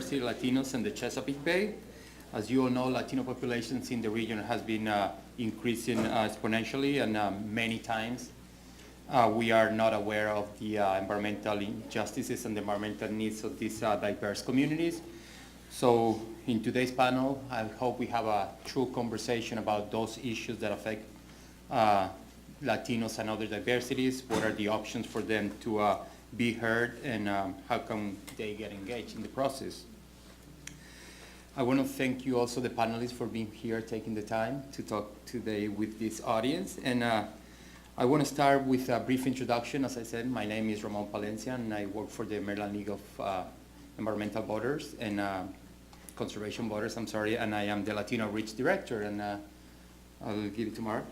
Latinos in the Chesapeake Bay. As you all know, Latino populations in the region has been increasing exponentially and many times. We are not aware of the environmental injustices and the environmental needs of these diverse communities. So in today's panel, I hope we have a true conversation about those issues that affect Latinos and other diversities. What are the options for them to be heard, and how can they get engaged in the process? I want to thank you also, the panelists, for being here, taking the time to talk today with this audience. And I want to start with a brief introduction. As I said, my name is Ramon Palencia, and I work for the Maryland League of Environmental Voters and Conservation Voters, and I am the Latino Outreach Director, and I'll give it to Mark.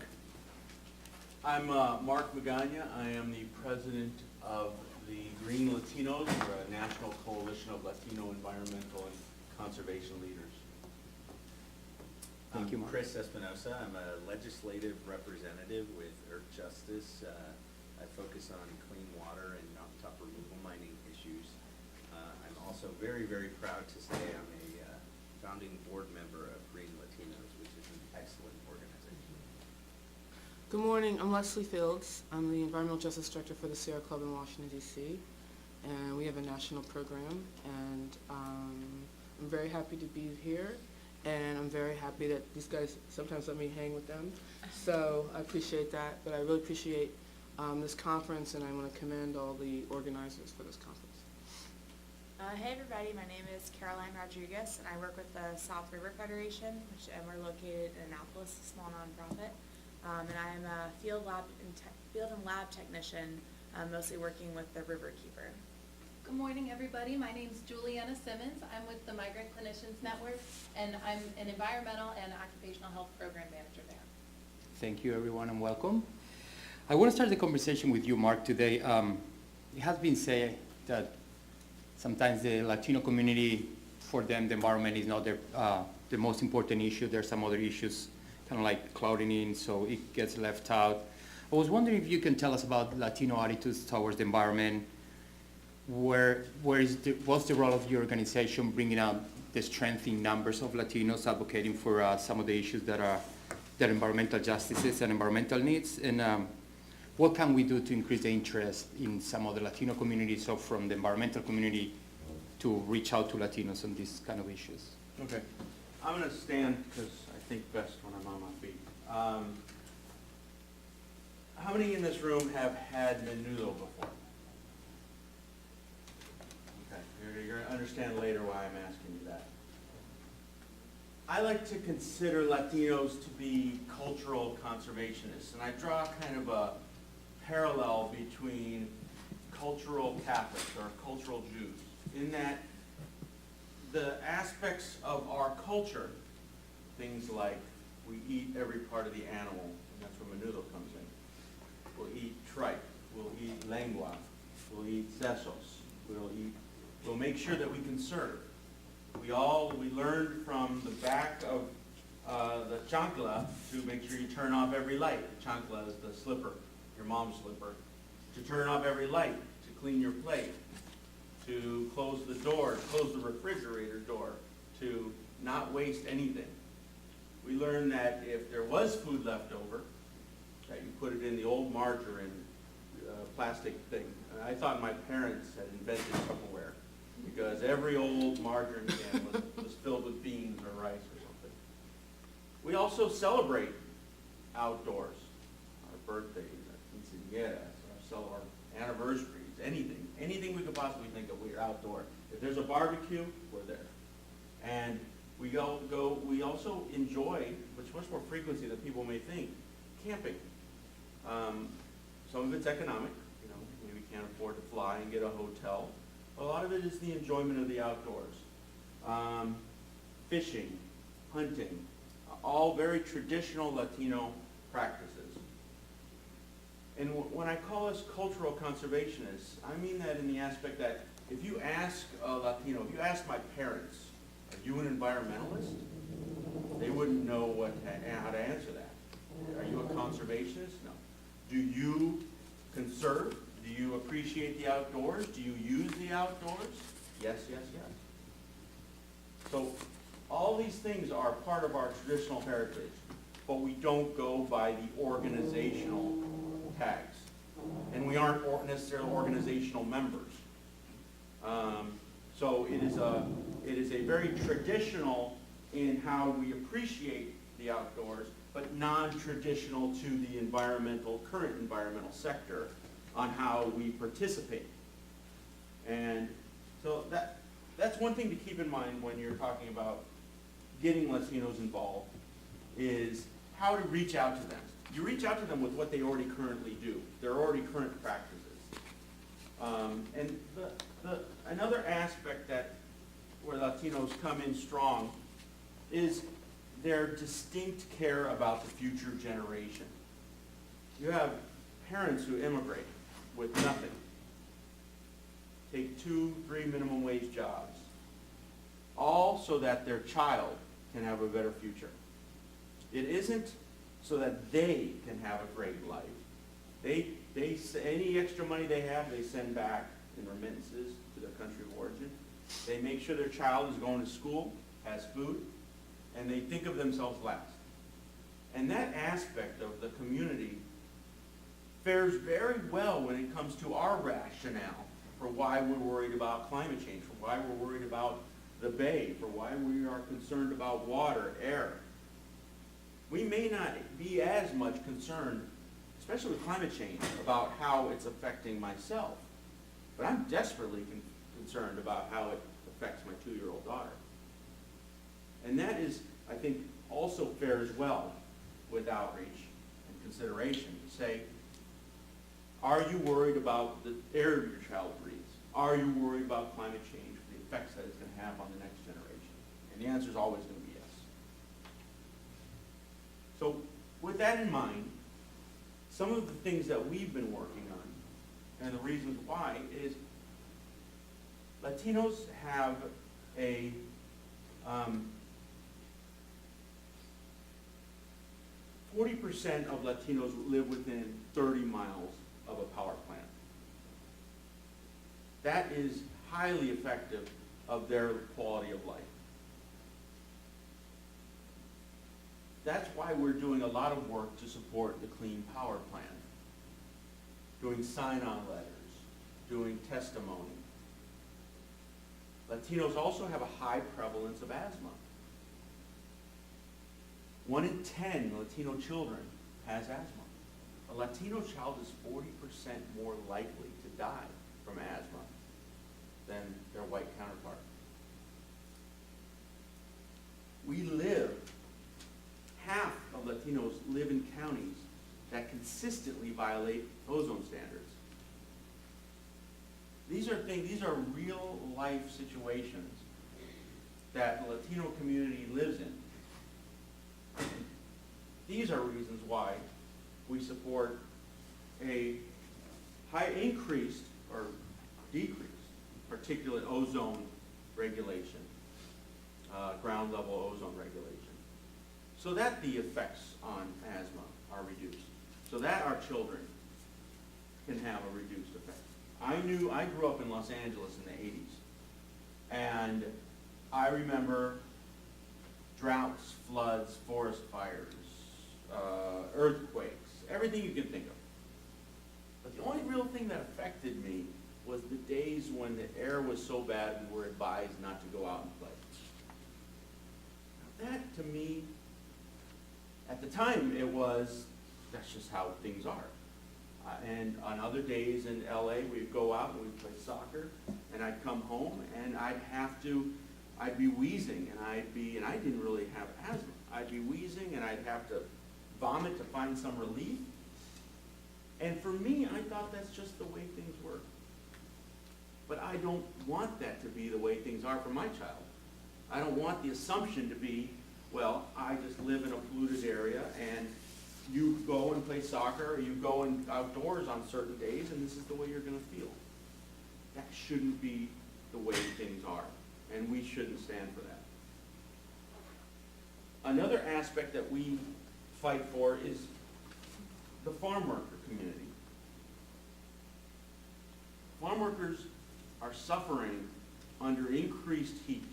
I'm Mark Magana. I am the president of the Green Latinos. We're a national coalition of Latino environmental and conservation leaders. Thank you, Mark. Chris Espinosa. I'm a legislative representative with Earth Justice. I focus on clean water and mountaintop removal mining issues. I'm also very, very proud to say I'm a founding board member of Green Latinos, which is an excellent organization. Good morning, I'm Leslie Fields. I'm the Environmental Justice Director for the Sierra Club in Washington, D.C. And we have a national program, and I'm very happy to be here, and I'm very happy that these guys sometimes let me hang with them. So I appreciate that, but I really appreciate this conference, and I want to commend all the organizers for this conference. Hey everybody, my name is Caroline Rodriguez, and I work with the South River Federation, and we're located in Annapolis, a small nonprofit. And I am a field and lab technician, mostly working with the River Keeper. Good morning, everybody. My name is Juliana Simmons. I'm with the Migrant Clinicians Network, and I'm an environmental and occupational health program manager there. Thank you, everyone, and welcome. I want to start the conversation with you, Mark, today. It has been said that sometimes the Latino community, for them, the environment is not the most important issue. There are some other issues kind of like clouding in, so it gets left out. I was wondering if you can tell us about Latino attitudes towards the environment. What's the role of your organization bringing out the strength in numbers of Latinos advocating for some of the issues that are environmental justices and environmental needs, and what can we do to increase the interest in some of the Latino communities or from the environmental community to reach out to Latinos on these kind of issues? Okay. I'm going to stand because I think best when I'm on my feet. How many in this room have had menudo before? Okay, you're going to understand later why I'm asking you that. I like to consider Latinos to be cultural conservationists, and I draw kind of a parallel between cultural Catholics or cultural Jews, in that the aspects of our culture, things like we eat every part of the animal, and that's where menudo comes in. We'll eat tripe, we'll eat lengua, we'll eat sesos, we'll make sure that we conserve. We learned from the back of the chancla to make sure you turn off every light. The chancla is the slipper, your mom's slipper. To turn off every light, to clean your plate, to close the door, close the refrigerator door, to not waste anything. We learned that if there was food left over, that you put it in the old margarine plastic thing. I thought my parents had invented Tupperware because every old margarine can was filled with beans or rice or something. We also celebrate outdoors, our birthdays, our quinceañeras, our anniversaries, anything we could possibly think of, we're outdoor. If there's a barbecue, we're there. And we also enjoy, with much more frequency than people may think, camping. Some of it's economic, maybe we can't afford to fly and get a hotel. A lot of it is the enjoyment of the outdoors. Fishing, hunting, all very traditional Latino practices. And when I call us cultural conservationists, I mean that in the aspect that if you ask a Latino, if you ask my parents, are you an environmentalist? They wouldn't know how to answer that. Are you a conservationist? No. Do you conserve? Do you appreciate the outdoors? Do you use the outdoors? Yes, yes, yes. So all these things are part of our traditional heritage, but we don't go by the organizational tags. And we aren't necessarily organizational members. So it is a very traditional in how we appreciate the outdoors, but non-traditional to the current environmental sector on how we participate. And so that's one thing to keep in mind when you're talking about getting Latinos involved, is how to reach out to them. You reach out to them with what they already currently do, their already current practices. And another aspect where Latinos come in strong is their distinct care about the future generation. You have parents who immigrate with nothing, take 2-3 minimum wage jobs, all so that their child can have a better future. It isn't so that they can have a great life. Any extra money they have, they send back in remittances to their country of origin. They make sure their child is going to school, has food, and they think of themselves last. And that aspect of the community fares very well when it comes to our rationale for why we're worried about climate change, for why we're worried about the bay, for why we are concerned about water, air. We may not be as much concerned, especially with climate change, about how it's affecting myself, but I'm desperately concerned about how it affects my 2-year-old daughter. And that is, I think, also fares well with outreach and consideration. To say, are you worried about the air your child breathes? Are you worried about climate change, the effects that it's going to have on the next generation? And the answer is always going to be yes. So with that in mind, some of the things that we've been working on, and the reasons why, is Latinos have a 40% of Latinos live within 30 miles of a power plant. That is highly effective of their quality of life. That's why we're doing a lot of work to support the Clean Power Plan, doing sign-on letters, doing testimony. Latinos also have a high prevalence of asthma. 1 in 10 Latino children has asthma. A Latino child is 40% more likely to die from asthma than their white counterpart. Half of Latinos live in counties that consistently violate ozone standards. These are real life situations that the Latino community lives in. These are reasons why we support a high increased or decreased particulate ozone regulation, ground level ozone regulation, so that the effects on asthma are reduced, so that our children can have a reduced effect. I grew up in Los Angeles in the 80s, and I remember droughts, floods, forest fires, earthquakes, everything you can think of. But the only real thing that affected me was the days when the air was so bad we were advised not to go out and play. Now that, to me, at the time, that's just how things are. And on other days in LA, we'd go out and we'd play soccer, and I'd come home and I'd be wheezing, and I didn't really have asthma. I'd be wheezing and I'd have to vomit to find some relief. And for me, I thought that's just the way things were. But I don't want that to be the way things are for my child. I don't want the assumption to be, well, I just live in a polluted area and you go and play soccer, or you go outdoors on certain days, and this is the way you're going to feel. That shouldn't be the way things are, and we shouldn't stand for that. Another aspect that we fight for is the farm worker community. Farm workers are suffering under increased heat.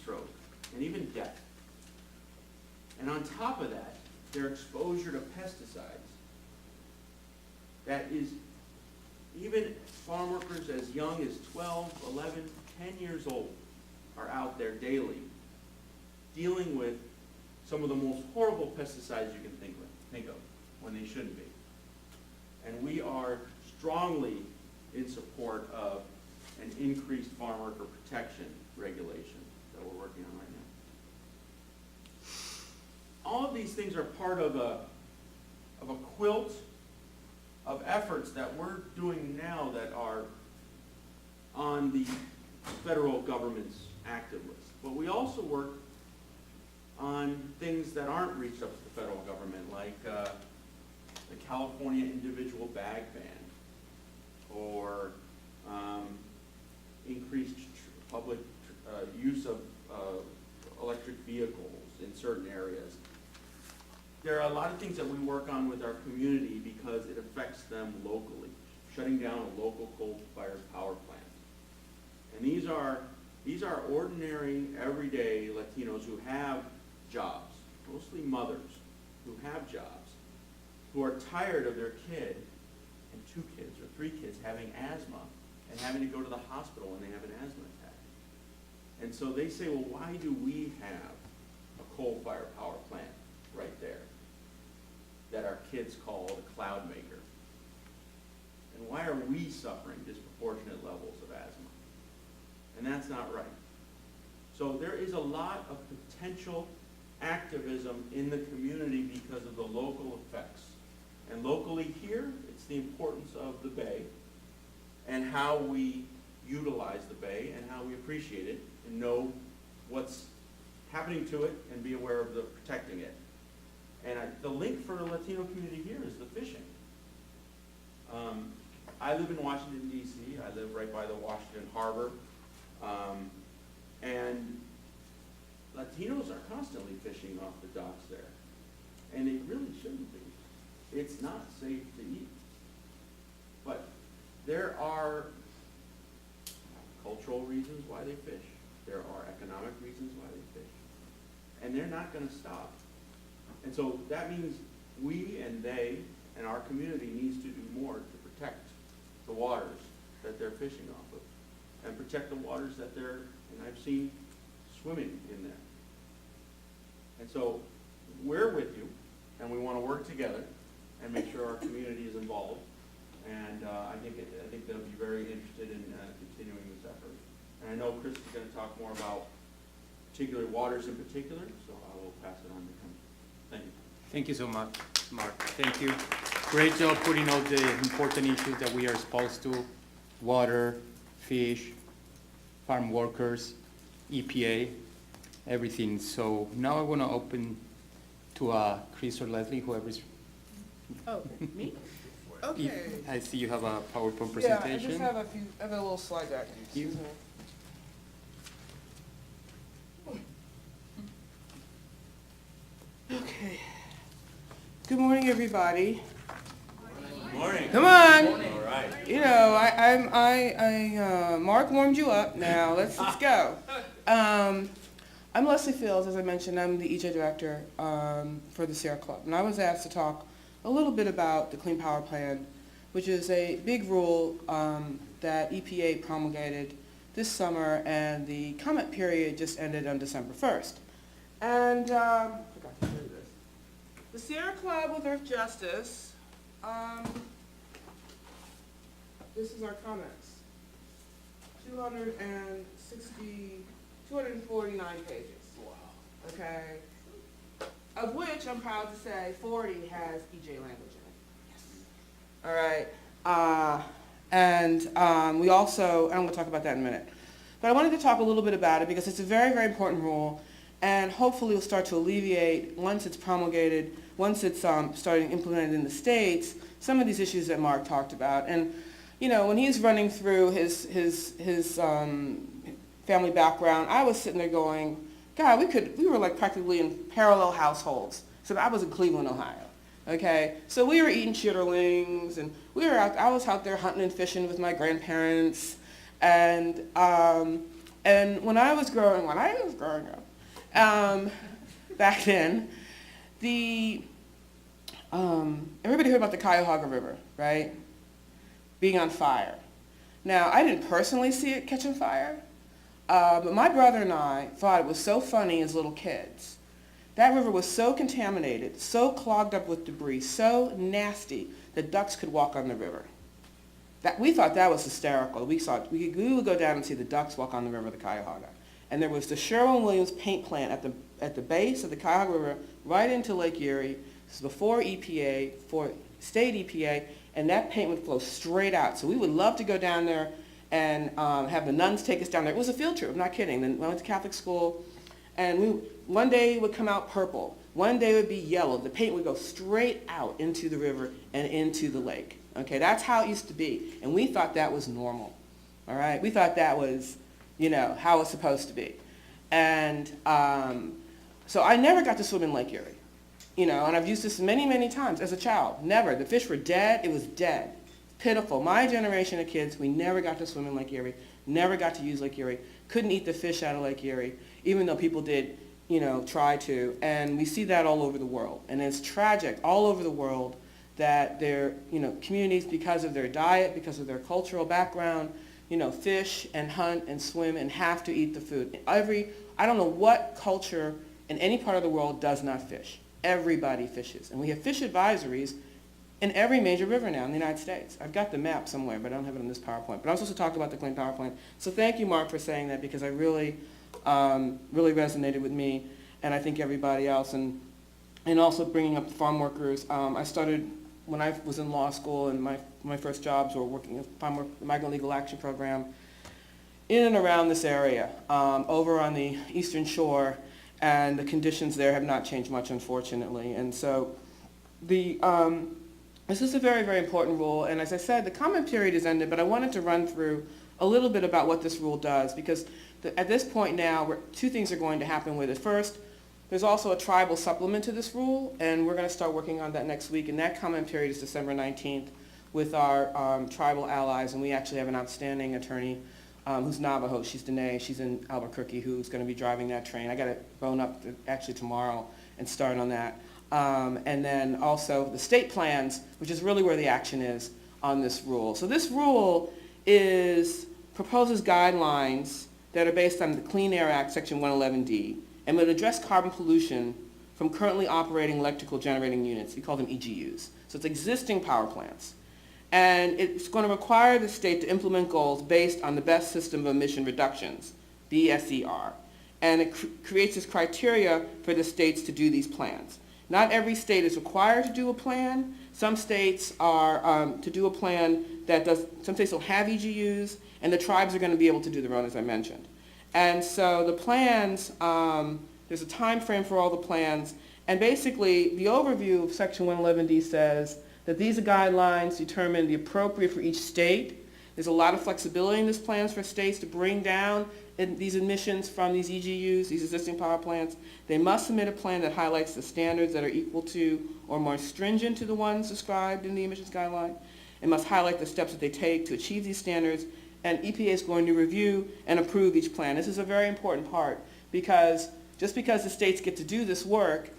stroke, and even death. And on top of that, their exposure to pesticides. That is, even farm workers as young as 12, 11, 10 years old are out there daily dealing with some of the most horrible pesticides you can think of when they shouldn't be. And we are strongly in support of an increased farm worker protection regulation that we're working on right now. All of these things are part of a quilt of efforts that we're doing now that are on the federal government's active list. But we also work on things that aren't reached up to the federal government, like the California individual bag ban, or increased public use of electric vehicles in certain areas. There are a lot of things that we work on with our community because it affects them locally, shutting down a local coal-fired power plant. And these are ordinary, everyday Latinos who have jobs, mostly mothers who have jobs, who are tired of their kid and 2 kids or 3 kids having asthma and having to go to the hospital when they have an asthma attack. And so they say, well, why do we have a coal-fired power plant right there that our kids call the cloud maker? And why are we suffering disproportionate levels of asthma? And that's not right. So there is a lot of potential activism in the community because of the local effects. And locally here, it's the importance of the bay and how we utilize the bay and how we appreciate it and know what's happening to it and be aware of the protecting it. And the link for the Latino community here is the fishing. I live in Washington, D.C. I live right by the Washington Harbor. And Latinos are constantly fishing off the docks there. And it really shouldn't be. It's not safe to eat. But there are cultural reasons why they fish. There are economic reasons why they fish. And they're not going to stop. And so that means we and they and our community needs to do more to protect the waters that they're fishing off of and protect the waters that they're, and I've seen swimming in there. And so we're with you, and we want to work together and make sure our community is involved. And I think they'll be very interested in continuing this effort. And I know Chris is going to talk more about particular waters in particular, so I will pass it on to him. Thank you. Thank you so much, Mark. Thank you. Great job putting all the important issues that we are exposed to: water, fish, farm workers, EPA, everything. So now I want to open to Chris or Leslie, whoever's. Oh, me? Okay. I see you have a PowerPoint Yeah, presentation. I just have a little slide deck. You- Excuse me. Okay. Good morning, everybody. Good morning. Come on. All right. You know, Mark warmed you up. Now let's go. I'm Leslie Fields, as I mentioned. I'm the EJ director for the Sierra Club, and I was asked to talk a little bit about the Clean Power Plan, which is a big rule that EPA promulgated this summer, and the comment period just ended on December 1st. And I forgot to do this. The Sierra Club with Earth Justice. This is our comments. 249 pages. Wow. Okay. Of which I'm proud to say 40 has EJ language in it. Yes. All right. And we also, and I'm going to talk about that in a minute. But I wanted to talk a little bit about it because it's a very, very important rule, and hopefully will start to alleviate, once it's promulgated, once it's starting implemented in the states, some of these issues that Mark talked about. And you know, when he's running through his family background, I was sitting there going, God, we were like practically in parallel households. So I was in Cleveland, Ohio. Okay, so we were eating chitterlings, and I was out there hunting and fishing with my grandparents, and And when I was growing up, back then, everybody heard about the Cuyahoga River, right? Being on fire. Now, I didn't personally see it catching fire, but my brother and I thought it was so funny as little kids. That river was so contaminated, so clogged up with debris, so nasty that ducks could walk on the river. We thought that was hysterical. We would go down and see the ducks walk on the river of the Cuyahoga. And there was the Sherwin-Williams paint plant at the base of the Cuyahoga River right into Lake Erie. This is before EPA, before state EPA, and that paint would flow straight out. So we would love to go down there and have the nuns take us down there. It was a field trip, I'm not kidding. Then we went to Catholic school, and one day it would come out purple. One day it would be yellow. The paint would go straight out into the river and into the lake. Okay, that's how it used to be. And we thought that was normal. All right? We thought that was, how it's supposed to be. And so I never got to swim in Lake Erie. And I've used this many, many times as a child. Never. The fish were dead. It was dead. Pitiful. My generation of kids, we never got to swim in Lake Erie. Never got to use Lake Erie. Couldn't eat the fish out of Lake Erie, even though people did, try to. And we see that all over the world. And it's tragic all over the world that their, communities, because of their diet, because of their cultural background, fish and hunt and swim and have to eat the food. I don't know what culture in any part of the world does not fish. Everybody fishes. And we have fish advisories in every major river now in the United States. I've got the map somewhere, but I don't have it on this PowerPoint. But I was supposed to talk about the Clean Power Plant. So thank you, Mark, for saying that, because I really resonated with me, and I think everybody else. And also bringing up the farm workers. I started when I was in law school, and my first jobs were working in the Migrant Legal Action Program in and around this area, over on the Eastern Shore, and the conditions there have not changed much, unfortunately. And so this is a very, very important rule. And as I said, the comment period is ended, but I wanted to run through a little bit about what this rule does, because at this point now, two things are going to happen with it. First, there's also a tribal supplement to this rule, and we're going to start working on that next week. And that comment period is December 19th with our tribal allies, and we actually have an outstanding attorney who's Navajo. She's Danae. She's in Albuquerque, who's going to be driving that train. I got it bone up actually tomorrow and start on that. And then also the state plans, which is really where the action is on this rule. So this rule proposes guidelines that are based on the Clean Air Act, Section 111D, and would address carbon pollution from currently operating electrical generating units. We call them EGUs. So it's existing power plants. And it's going to require the state to implement goals based on the best system of emission reductions, BSER. And it creates this criteria for the states to do these plans. Not every state is required to do a plan. Some states are to do a plan some states don't have EGUs, and the tribes are going to be able to do their own, as I mentioned. And so the plans, there's a time frame for all the plans, and basically the overview of Section 111D says that these guidelines determine the appropriate for each state. There's a lot of flexibility in these plans for states to bring down these emissions from these EGUs, these existing power plants. They must submit a plan that highlights the standards that are equal to or more stringent to the ones described in the emissions guideline. It must highlight the steps that they take to achieve these standards, and EPA is going to review and approve each plan. This is a very important part, because just because the states get to do this work,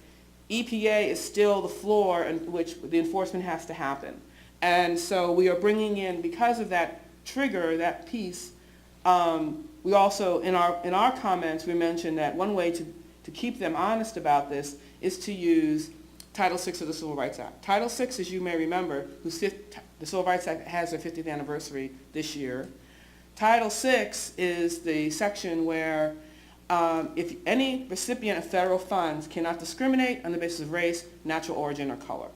EPA is still the floor in which the enforcement has to happen. And so we are bringing in, because of that trigger, that piece, we also, in our comments, we mentioned that one way to keep them honest about this is to use Title VI of the Civil Rights Act. Title VI, as you may remember, the Civil Rights Act has their 50th anniversary this year. Title VI is the section where if any recipient of federal funds cannot discriminate on the basis of race, natural origin, or color.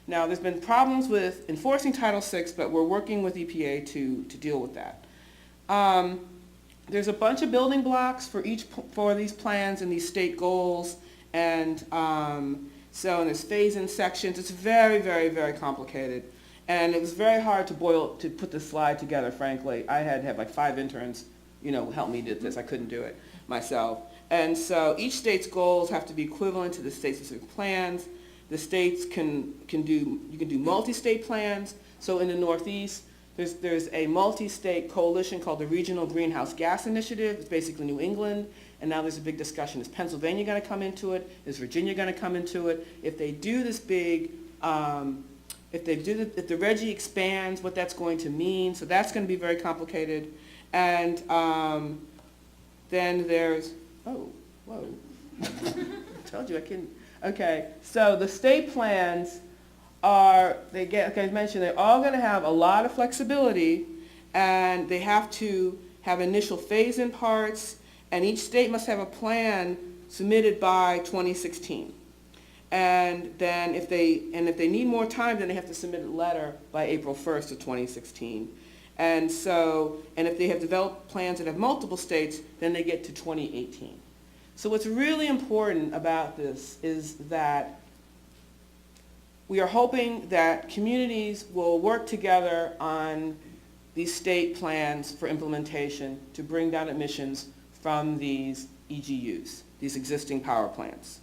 Now, there's been problems with enforcing Title VI, but we're working with EPA to deal with that. There's a bunch of building blocks for these plans and these state goals, and so there's phase-in sections. It's very, very, very complicated, and it was very hard to put this slide together. Frankly, I had to have like 5 interns, help me do this. I couldn't do it myself, and so each state's goals have to be equivalent to the state-specific plans. The states you can do multi-state plans. So in the Northeast, There's a multi-state coalition called the Regional Greenhouse Gas Initiative. It's basically New England, and now there's a big discussion. Is Pennsylvania going to come into it? Is Virginia going to come into it? If they do this big, if the RGGI expands, what that's going to mean. So that's going to be very complicated. And then there's, oh, whoa. I told you I couldn't. Okay, so the state plans are, like I mentioned, they're all going to have a lot of flexibility, and they have to have initial phase-in parts, and each state must have a plan submitted by 2016. And then if they need more time, then they have to submit a letter by April 1st of 2016. And so, and if they have developed plans that have multiple states, then they get to 2018. So what's really important about this is that we are hoping that communities will work together on these state plans for implementation to bring down emissions from these EGUs, these existing power plants.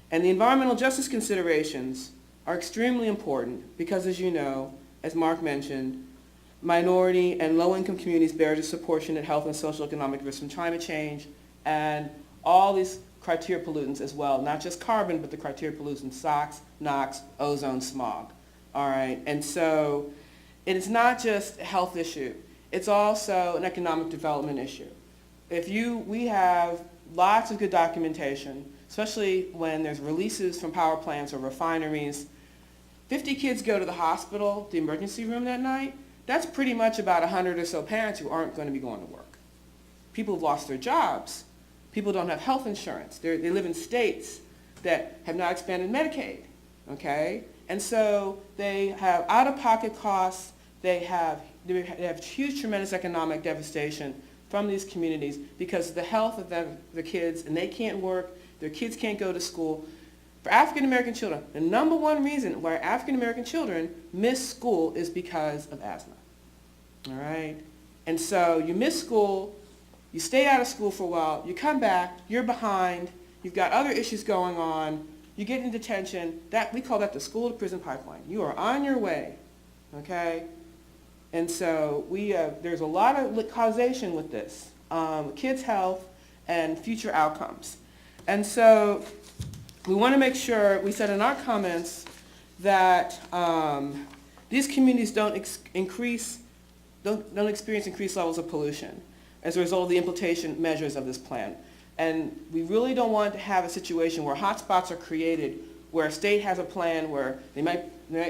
And the environmental justice considerations are extremely important because, as you know, as Mark mentioned, minority and low-income communities bear disproportionate health and social economic risks from climate change, and all these criteria pollutants as well, not just carbon, but the criteria pollutants, SOx, NOx, ozone, smog. All right, and so it is not just a health issue, it's also an economic development issue. We have lots of good documentation, especially when there's releases from power plants or refineries. 50 kids go to the hospital, the emergency room that night. That's pretty much about 100 or so parents who aren't going to be going to work. People have lost their jobs. People don't have health insurance. They live in states that have not expanded Medicaid, okay? And so they have out-of-pocket costs. They have huge, tremendous economic devastation from these communities because of the health of the kids, and they can't work. Their kids can't go to school. For African American children, the number one reason why African American children miss school is because of asthma, all right? And so you miss school, you stay out of school for a while, you come back, you're behind, you've got other issues going on, you get in detention. We call that the school to prison pipeline. You are on your way, okay? And so there's a lot of causation with this, kids' health and future outcomes. And so we want to make sure, we said in our comments, that these communities don't experience increased levels of pollution as a result of the implementation measures of this plan. And we really don't want to have a situation where hotspots are created, where a state has a plan where they might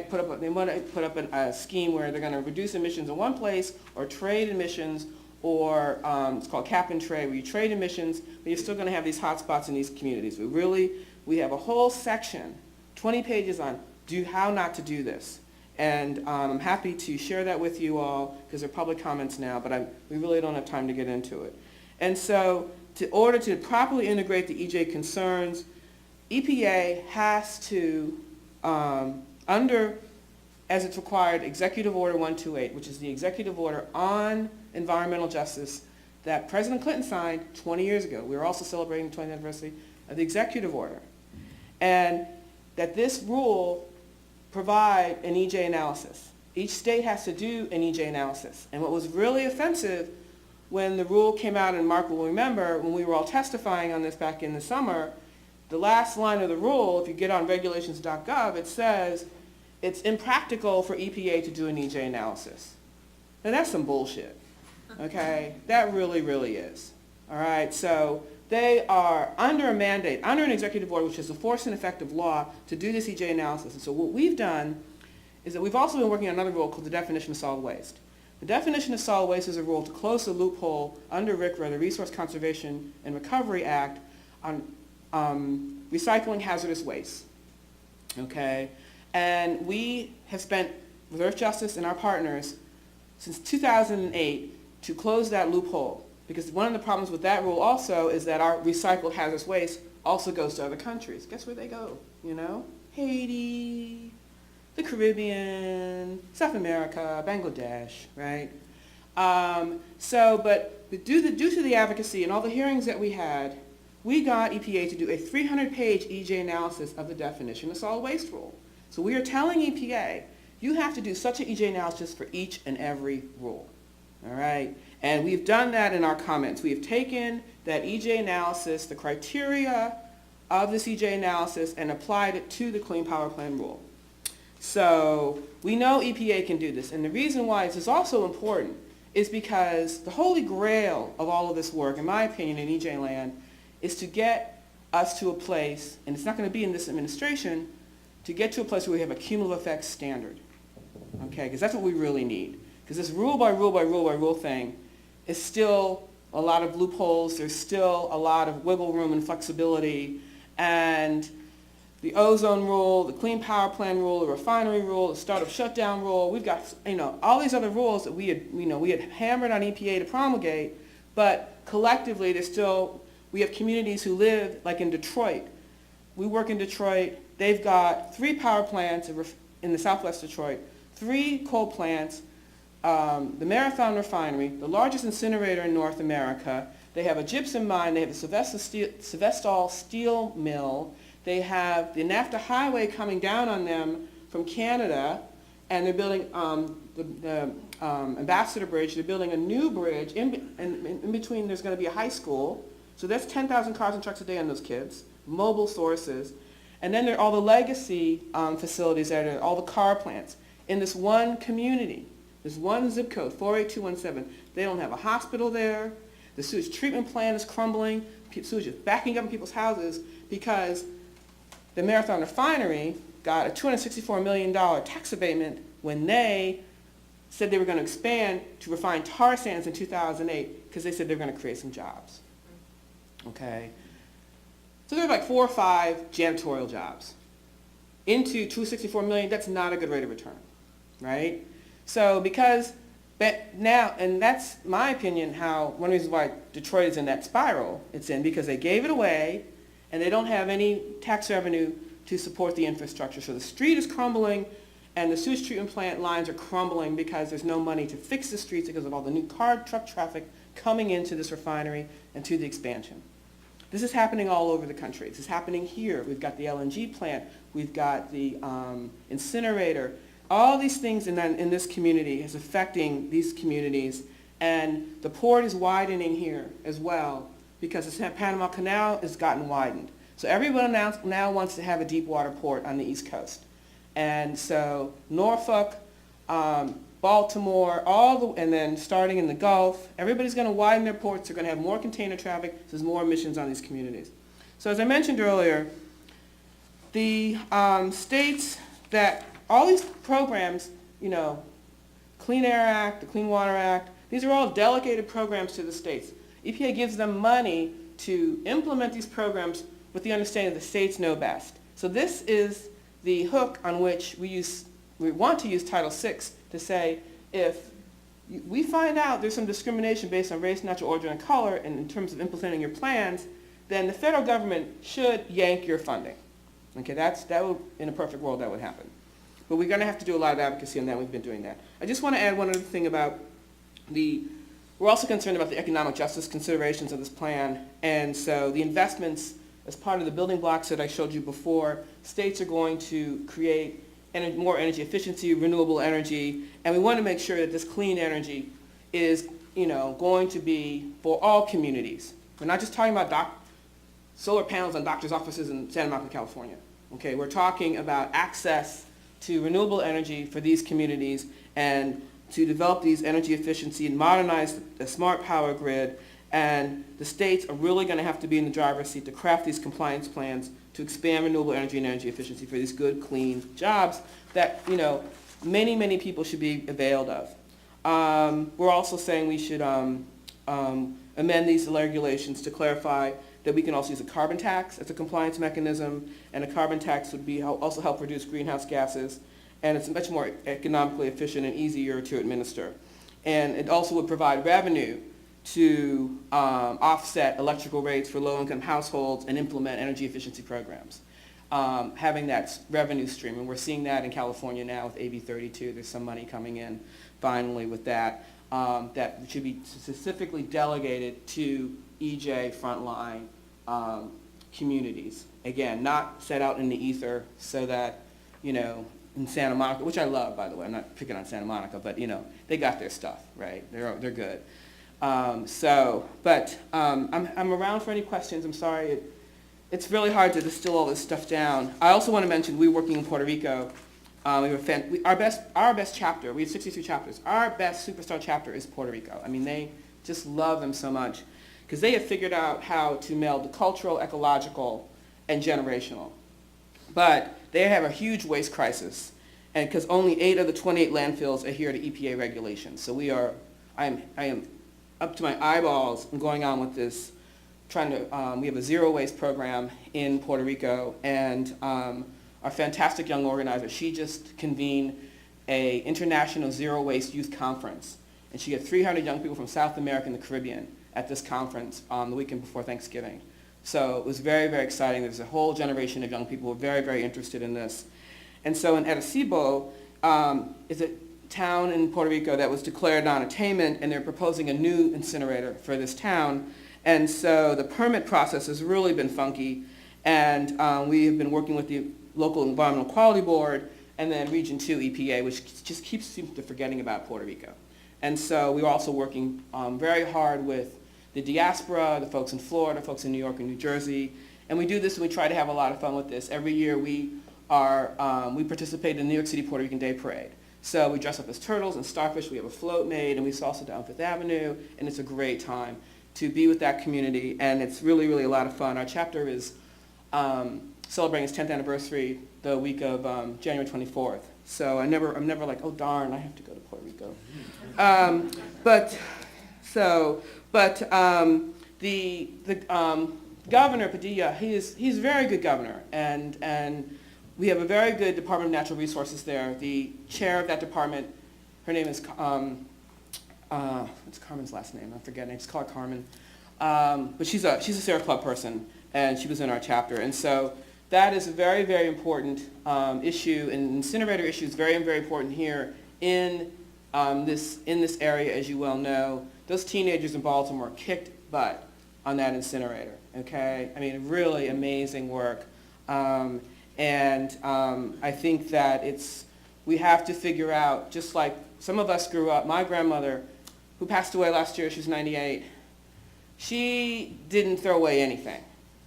put up a scheme where they're going to reduce emissions in one place or trade emissions, or it's called cap and trade, where you trade emissions, but you're still going to have these hotspots in these communities. We have a whole section, 20 pages on how not to do this. And I'm happy to share that with you all because they're public comments now, but we really don't have time to get into it. And so in order to properly integrate the EJ concerns, EPA has to, as it's required, Executive Order 128, which is the executive order on environmental justice that President Clinton signed 20 years ago. We were also celebrating the 20th anniversary of the executive order. And that this rule provide an EJ analysis. Each state has to do an EJ analysis. And what was really offensive when the rule came out, and Mark will remember, when we were all testifying on this back in the summer, the last line of the rule, if you get on regulations.gov, it says it's impractical for EPA to do an EJ analysis. Now that's some bullshit, okay? That really, really is. All right, so they are under a mandate, under an executive order, which is a force and effect of law, to do this EJ analysis. And so what we've done is that we've also been working on another rule called the definition of solid waste. The definition of solid waste is a rule to close the loophole under RCRA, the Resource Conservation and Recovery Act, on recycling hazardous waste, okay? And we have spent, with Earth Justice and our partners, since 2008 to close that loophole. Because one of the problems with that rule also is that our recycled hazardous waste also goes to other countries. Guess where they go, you know? Haiti, the Caribbean, South America, Bangladesh, right? But due to the advocacy and all the hearings that we had, we got EPA to do a 300-page EJ analysis of the definition of solid waste rule. So we are telling EPA, you have to do such an EJ analysis for each and every rule. All right? And we've done that in our comments. We have taken that EJ analysis, the criteria of this EJ analysis, and applied it to the Clean Power Plan rule. So we know EPA can do this. And the reason why this is also important is because the holy grail of all of this work, in my opinion, in EJ land, is to get us to a place, and it's not going to be in this administration, to get to a place where we have a cumulative effects standard. Okay, because that's what we really need. Because this rule by rule by rule by rule thing is still a lot of loopholes. There's still a lot of wiggle room and flexibility. And the ozone rule, the Clean Power Plan rule, the refinery rule, the startup shutdown rule, we've got, all these other rules that we had hammered on EPA to promulgate, but collectively we have communities who live, like in Detroit. We work in Detroit. They've got 3 power plants in the southwest Detroit, 3 coal plants, the Marathon Refinery, the largest incinerator in North America. They have a gypsum mine. They have a Sevestol steel mill. They have the NAFTA highway coming down on them from Canada, and they're building the Ambassador Bridge. They're building a new bridge. In between, there's going to be a high school. So that's 10,000 cars and trucks a day on those kids, mobile sources. And then there are all the legacy facilities that are all the car plants. In this one community, this one zip code, 48217, they don't have a hospital there. The sewage treatment plant is crumbling. Sewage is backing up in people's houses because the Marathon Refinery got a $264 million tax abatement when they said they were going to expand to refine tar sands in 2008 because they said they were going to create some jobs. Okay? So there are like 4 or 5 janitorial jobs. Into $264 million, that's not a good rate of return, right? So because now, and that's my opinion how, one of the reasons why Detroit is in that spiral it's in, because they gave it away and they don't have any tax revenue to support the infrastructure. So the street is crumbling and the sewage treatment plant lines are crumbling because there's no money to fix the streets because of all the new car truck traffic coming into this refinery and to the expansion. This is happening all over the country. This is happening here. We've got the LNG plant. We've got the incinerator. All these things in this community is affecting these communities. And the port is widening here as well because the Panama Canal has gotten widened. So everyone now wants to have a deep water port on the East Coast. And so Norfolk, Baltimore, and then starting in the Gulf, everybody's going to widen their ports. They're going to have more container traffic. So there's more emissions on these communities. So as I mentioned earlier, the states that all these programs, Clean Air Act, the Clean Water Act, these are all delegated programs to the states. EPA gives them money to implement these programs with the understanding that the states know best. So this is the hook on which we want to use Title VI to say if we find out there's some discrimination based on race, natural origin, and color and in terms of implementing your plans, then the federal government should yank your funding. Okay, that would, in a perfect world, that would happen. But we're going to have to do a lot of advocacy on that. We've been doing that. I just want to add one other thing about we're also concerned about the economic justice considerations of this plan. And so the investments, as part of the building blocks that I showed you before, states are going to create more energy efficiency, renewable energy, and we want to make sure that this clean energy is, going to be for all communities. We're not just talking about solar panels on doctors' offices in Santa Monica, California. Okay, we're talking about access to renewable energy for these communities and to develop these energy efficiency and modernize the smart power grid. And the states are really going to have to be in the driver's seat to craft these compliance plans to expand renewable energy and energy efficiency for these good, clean jobs that, many, many people should be availed of. We're also saying we should amend these regulations to clarify that we can also use a carbon tax as a compliance mechanism, and a carbon tax would also help reduce greenhouse gases, and it's much more economically efficient and easier to administer. And it also would provide revenue to offset electrical rates for low-income households and implement energy efficiency programs. Having that revenue stream, and we're seeing that in California now with AB 32. There's some money coming in finally with that that should be specifically delegated to EJ frontline communities. Again, not set out in the ether so that in Santa Monica, which I love, by the way. I'm not picking on Santa Monica, but, you know, they got their stuff, right? They're good. I'm around for any questions. I'm sorry. It's really hard to distill all this stuff down. I also want to mention we're working in Puerto Rico. Our best chapter, we have 63 chapters. Our best superstar chapter is Puerto Rico. I mean, they just love them so much because they have figured out how to meld the cultural, ecological, and generational. But they have a huge waste crisis, and because only 8 of the 28 landfills adhere to EPA regulations. So I am up to my eyeballs going on with this, we have a zero waste program in Puerto Rico, and our fantastic young organizer, she just convened a international zero waste youth conference, and she had 300 young people from South America and the Caribbean at this conference the weekend before Thanksgiving. So it was very, very exciting. There's a whole generation of young people who are very, very interested in this. And so in Arecibo is a town in Puerto Rico that was declared non-attainment, and they're proposing a new incinerator for this town. And so the permit process has really been funky, and we have been working with the local Environmental Quality Board and then Region 2 EPA, which just seems to forgetting about Puerto Rico. And so we're also working very hard with the diaspora, the folks in Florida, folks in New York and New Jersey. And we do this and we try to have a lot of fun with this. Every year we participate in the New York City Puerto Rican Day Parade. So we dress up as turtles and starfish, we have a float made, and we salsa down Fifth Avenue, and it's a great time to be with that community, and it's really, really a lot of fun. Our chapter is celebrating its 10th anniversary the week of January 24th. So I'm never like, oh darn, I have to go to Puerto Rico. The governor Padilla, he's a very good governor, and we have a very good Department of Natural Resources there. The chair of that department, her name is what's Carmen's last name? I forget. I just call her Carmen. But she's a Sierra Club person, and she was in our chapter. And so that is a very, very important issue, and incinerator issue is very, very important here in this area, as you well know. Those teenagers in Baltimore kicked butt on that incinerator. Okay, I mean, really amazing work. I think that we have to figure out, just like some of us grew up. My grandmother, who passed away last year, she was 98, she didn't throw away anything,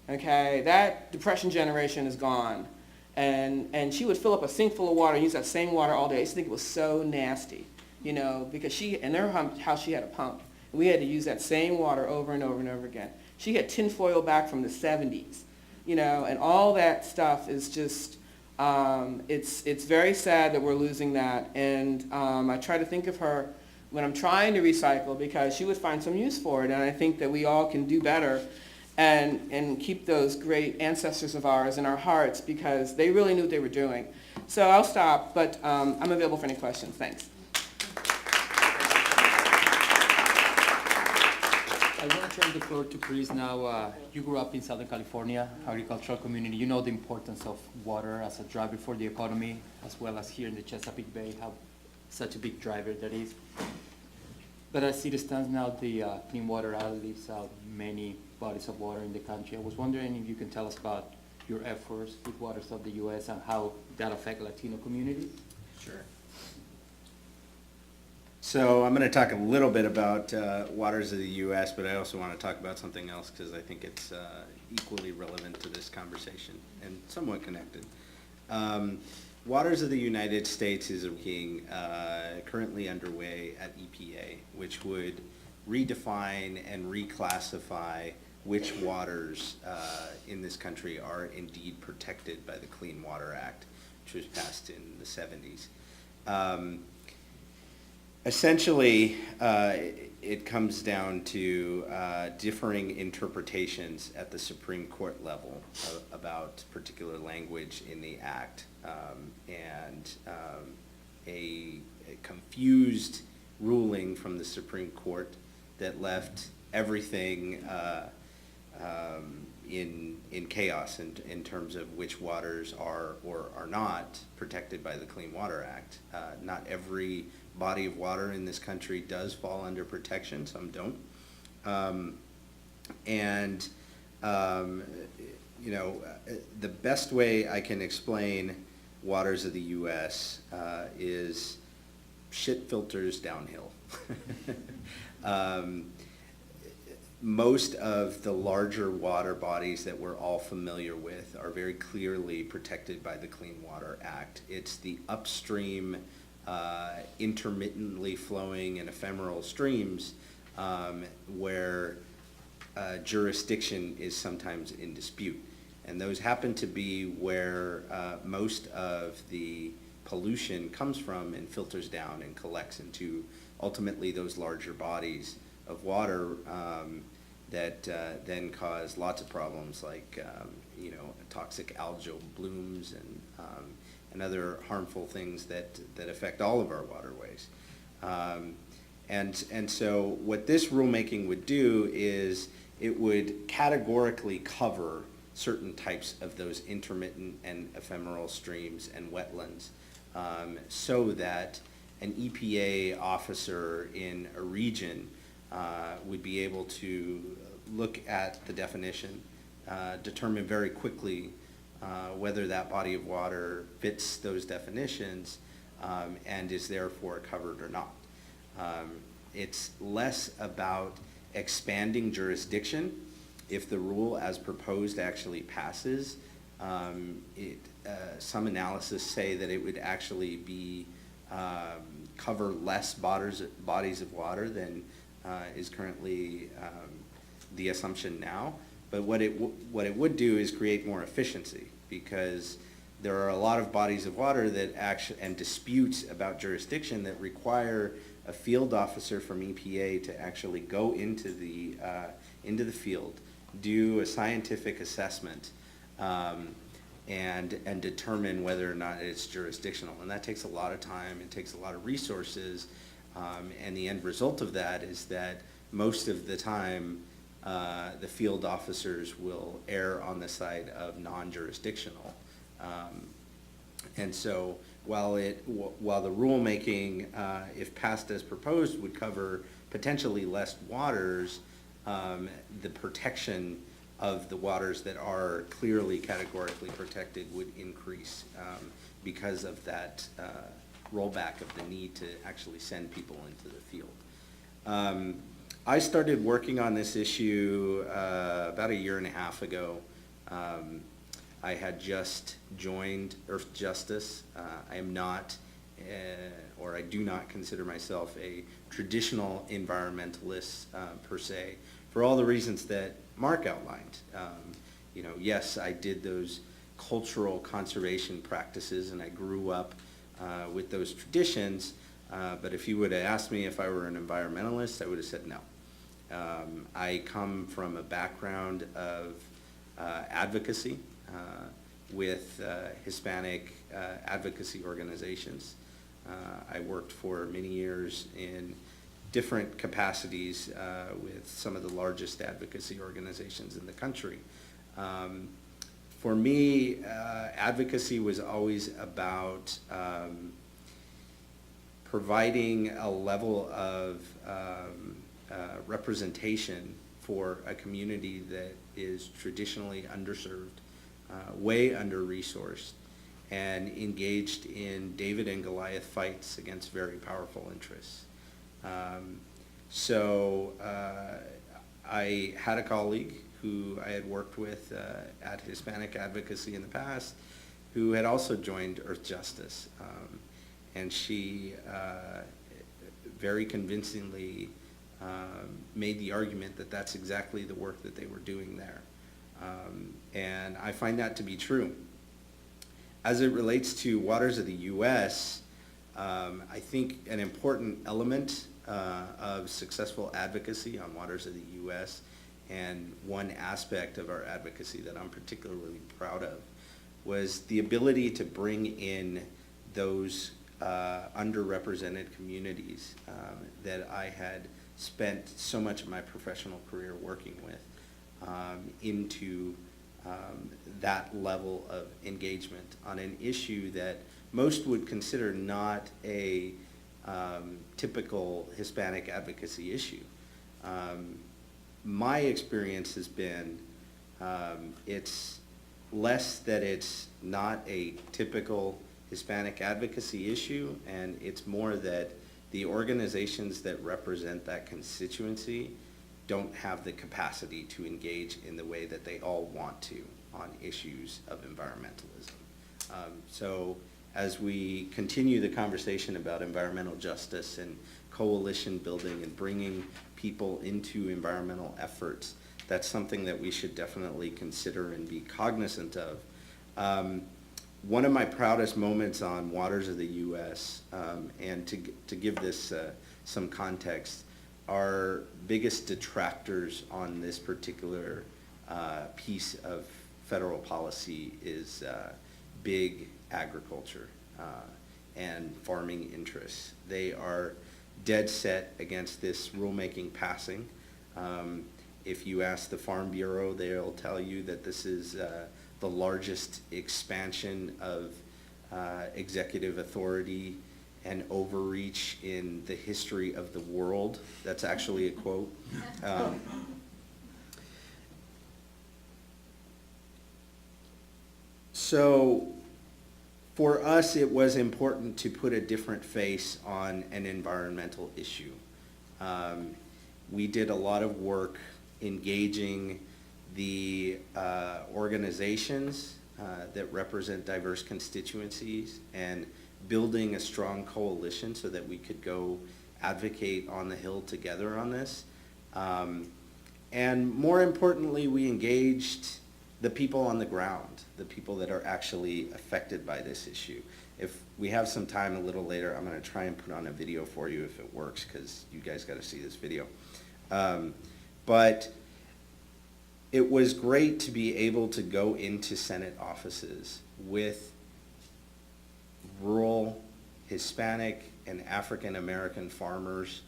okay? That Depression generation is gone. And she would fill up a sink full of water and use that same water all day. I used to think it was so nasty, you know, because in her house she had a pump. And we had to use that same water over and over and over again. She had tinfoil back from the 70s, you know, and all that stuff is just, it's very sad that we're losing that. And I try to think of her when I'm trying to recycle, because she would find some use for it, and I think that we all can do better and keep those great ancestors of ours in our hearts, because they really knew what they were doing. So I'll stop, but I'm available for any questions. Thanks. I want to turn the floor to Chris now. You grew up in Southern California, agricultural community. You know the importance of water as a driver for the economy, as well as here in the Chesapeake Bay, how such a big driver that is. But as it stands now, the Clean Water Act leaves out many bodies of water in the country. I was wondering if you can tell us about your efforts with Waters of the U.S. and how that affect Latino communities. Sure. So I'm going to talk a little bit about Waters of the U.S., but I also want to talk about something else because I think it's equally relevant to this conversation and somewhat connected. Waters of the United States is working currently underway at EPA, which would redefine and reclassify which waters in this country are indeed protected by the Clean Water Act, which was passed in the 70s. Essentially, it comes down to differing interpretations at the Supreme Court level about particular language in the Act, and a confused ruling from the Supreme Court that left everything in chaos in terms of which waters are or are not protected by the Clean Water Act. Not every body of water in this country does fall under protection, some don't. You know, the best way I can explain waters of the U.S. Is shit filters downhill. Most of the larger water bodies that we're all familiar with are very clearly protected by the Clean Water Act. It's the upstream, intermittently flowing and ephemeral streams where jurisdiction is sometimes in dispute. And those happen to be where most of the pollution comes from and filters down and collects into ultimately those larger bodies of water that then cause lots of problems like toxic algal blooms and other harmful things that affect all of our waterways. And so what this rulemaking would do is it would categorically cover certain types of those intermittent and ephemeral streams and wetlands so that an EPA officer in a region would be able to look at the definition, determine very quickly whether that body of water fits those definitions and is therefore covered or not. It's less about expanding jurisdiction. If the rule as proposed actually passes, some analysis say that it would actually be cover less bodies of water than is currently the assumption now. But what it would do is create more efficiency, because there are a lot of bodies of water that and disputes about jurisdiction that require a field officer from EPA to actually go into the field, do a scientific assessment, and determine whether or not it's jurisdictional. And that takes a lot of time, it takes a lot of resources, and the end result of that is that most of the time the field officers will err on the side of non-jurisdictional. And so while the rulemaking, if passed as proposed, would cover potentially less waters, the protection of the waters that are clearly categorically protected would increase because of that rollback of the need to actually send people into the field. I started working on this issue about a year and a half ago. I had just joined Earth Justice. I am not, or I do not consider myself a traditional environmentalist per se, for all the reasons that Mark outlined. Yes, I did those cultural conservation practices and I grew up with those traditions, but if you would have asked me if I were an environmentalist, I would have said no. I come from a background of advocacy with Hispanic advocacy organizations. I worked for many years in different capacities with some of the largest advocacy organizations in the country. For me, advocacy was always about providing a level of representation for a community that is traditionally underserved, way under-resourced, and engaged in David and Goliath fights against very powerful interests. So I had a colleague who I had worked with at Hispanic Advocacy in the past, who had also joined Earth Justice. And she very convincingly made the argument that that's exactly the work that they were doing there. And I find that to be true. As it relates to waters of the U.S., I think an important element of successful advocacy on waters of the U.S., and one aspect of our advocacy that I'm particularly proud of, was the ability to bring in those underrepresented communities that I had spent so much of my professional career working with into that level of engagement on an issue that most would consider not a typical Hispanic advocacy issue. My experience has been it's less that it's not a typical Hispanic advocacy issue, and it's more that the organizations that represent that constituency don't have the capacity to engage in the way that they all want to on issues of environmentalism. So as we continue the conversation about environmental justice and coalition building and bringing people into environmental efforts, that's something that we should definitely consider and be cognizant of. One of my proudest moments on Waters of the U.S., and to give this some context, our biggest detractors on this particular piece of federal policy is big agriculture and farming interests. They are dead set against this rulemaking passing. If you ask the Farm Bureau, they'll tell you that this is the largest expansion of executive authority and overreach in the history of the world. That's actually a quote. So for us, it was important to put a different face on an environmental issue. We did a lot of work engaging the organizations that represent diverse constituencies and building a strong coalition so that we could go advocate on the Hill together on this. And more importantly, we engaged the people on the ground, the people that are actually affected by this issue. If we have some time a little later, I'm going to try and put on a video for you if it works, because you guys got to see this video. But it was great to be able to go into Senate offices with rural Hispanic and African American farmers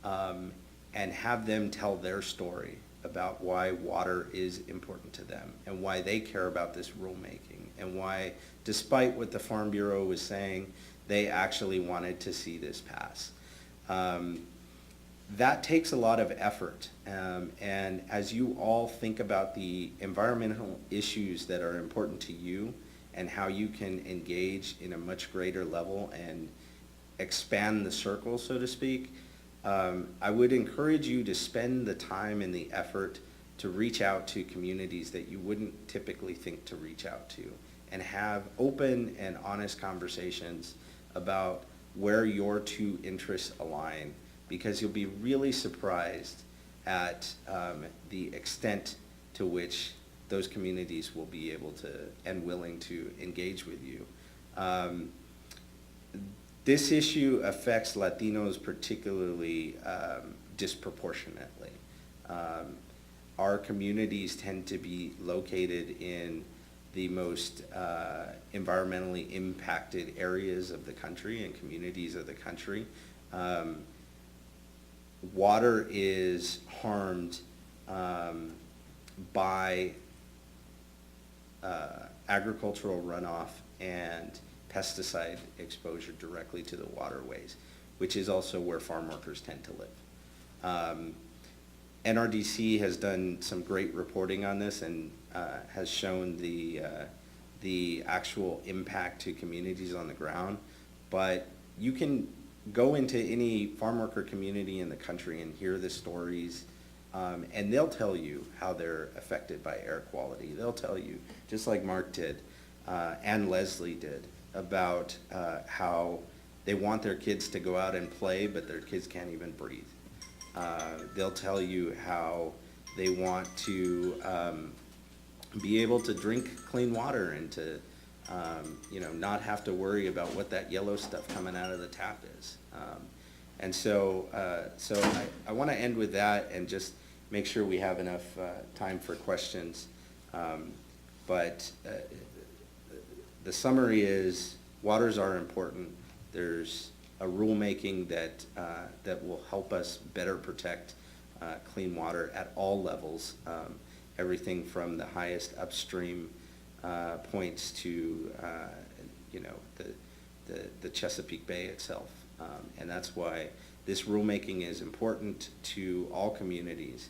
and have them tell their story about why water is important to them and why they care about this rulemaking and why, despite what the Farm Bureau was saying, they actually wanted to see this pass. That takes a lot of effort, and as you all think about the environmental issues that are important to you and how you can engage in a much greater level and expand the circle, so to speak, I would encourage you to spend the time and the effort to reach out to communities that you wouldn't typically think to reach out to and have open and honest conversations about where your two interests align, because you'll be really surprised at the extent to which those communities will be able to and willing to engage with you. This issue affects Latinos particularly disproportionately. Our communities tend to be located in the most environmentally impacted areas of the country and communities of the country. Water is harmed by agricultural runoff and pesticide exposure directly to the waterways, which is also where farm workers tend to live. NRDC has done some great reporting on this and has shown the actual impact to communities on the ground, but you can go into any farm worker community in the country and hear the stories, and they'll tell you how they're affected by air quality. They'll tell you, just like Mark did, and Leslie did, about how they want their kids to go out and play, but their kids can't even breathe. They'll tell you how they want to be able to drink clean water and to not have to worry about what that yellow stuff coming out of the tap is. And so I want to end with that and just make sure we have enough time for questions. But the summary is, waters are important. There's a rulemaking that will help us better protect clean water at all levels, everything from the highest upstream points to the Chesapeake Bay itself. And that's why this rulemaking is important to all communities.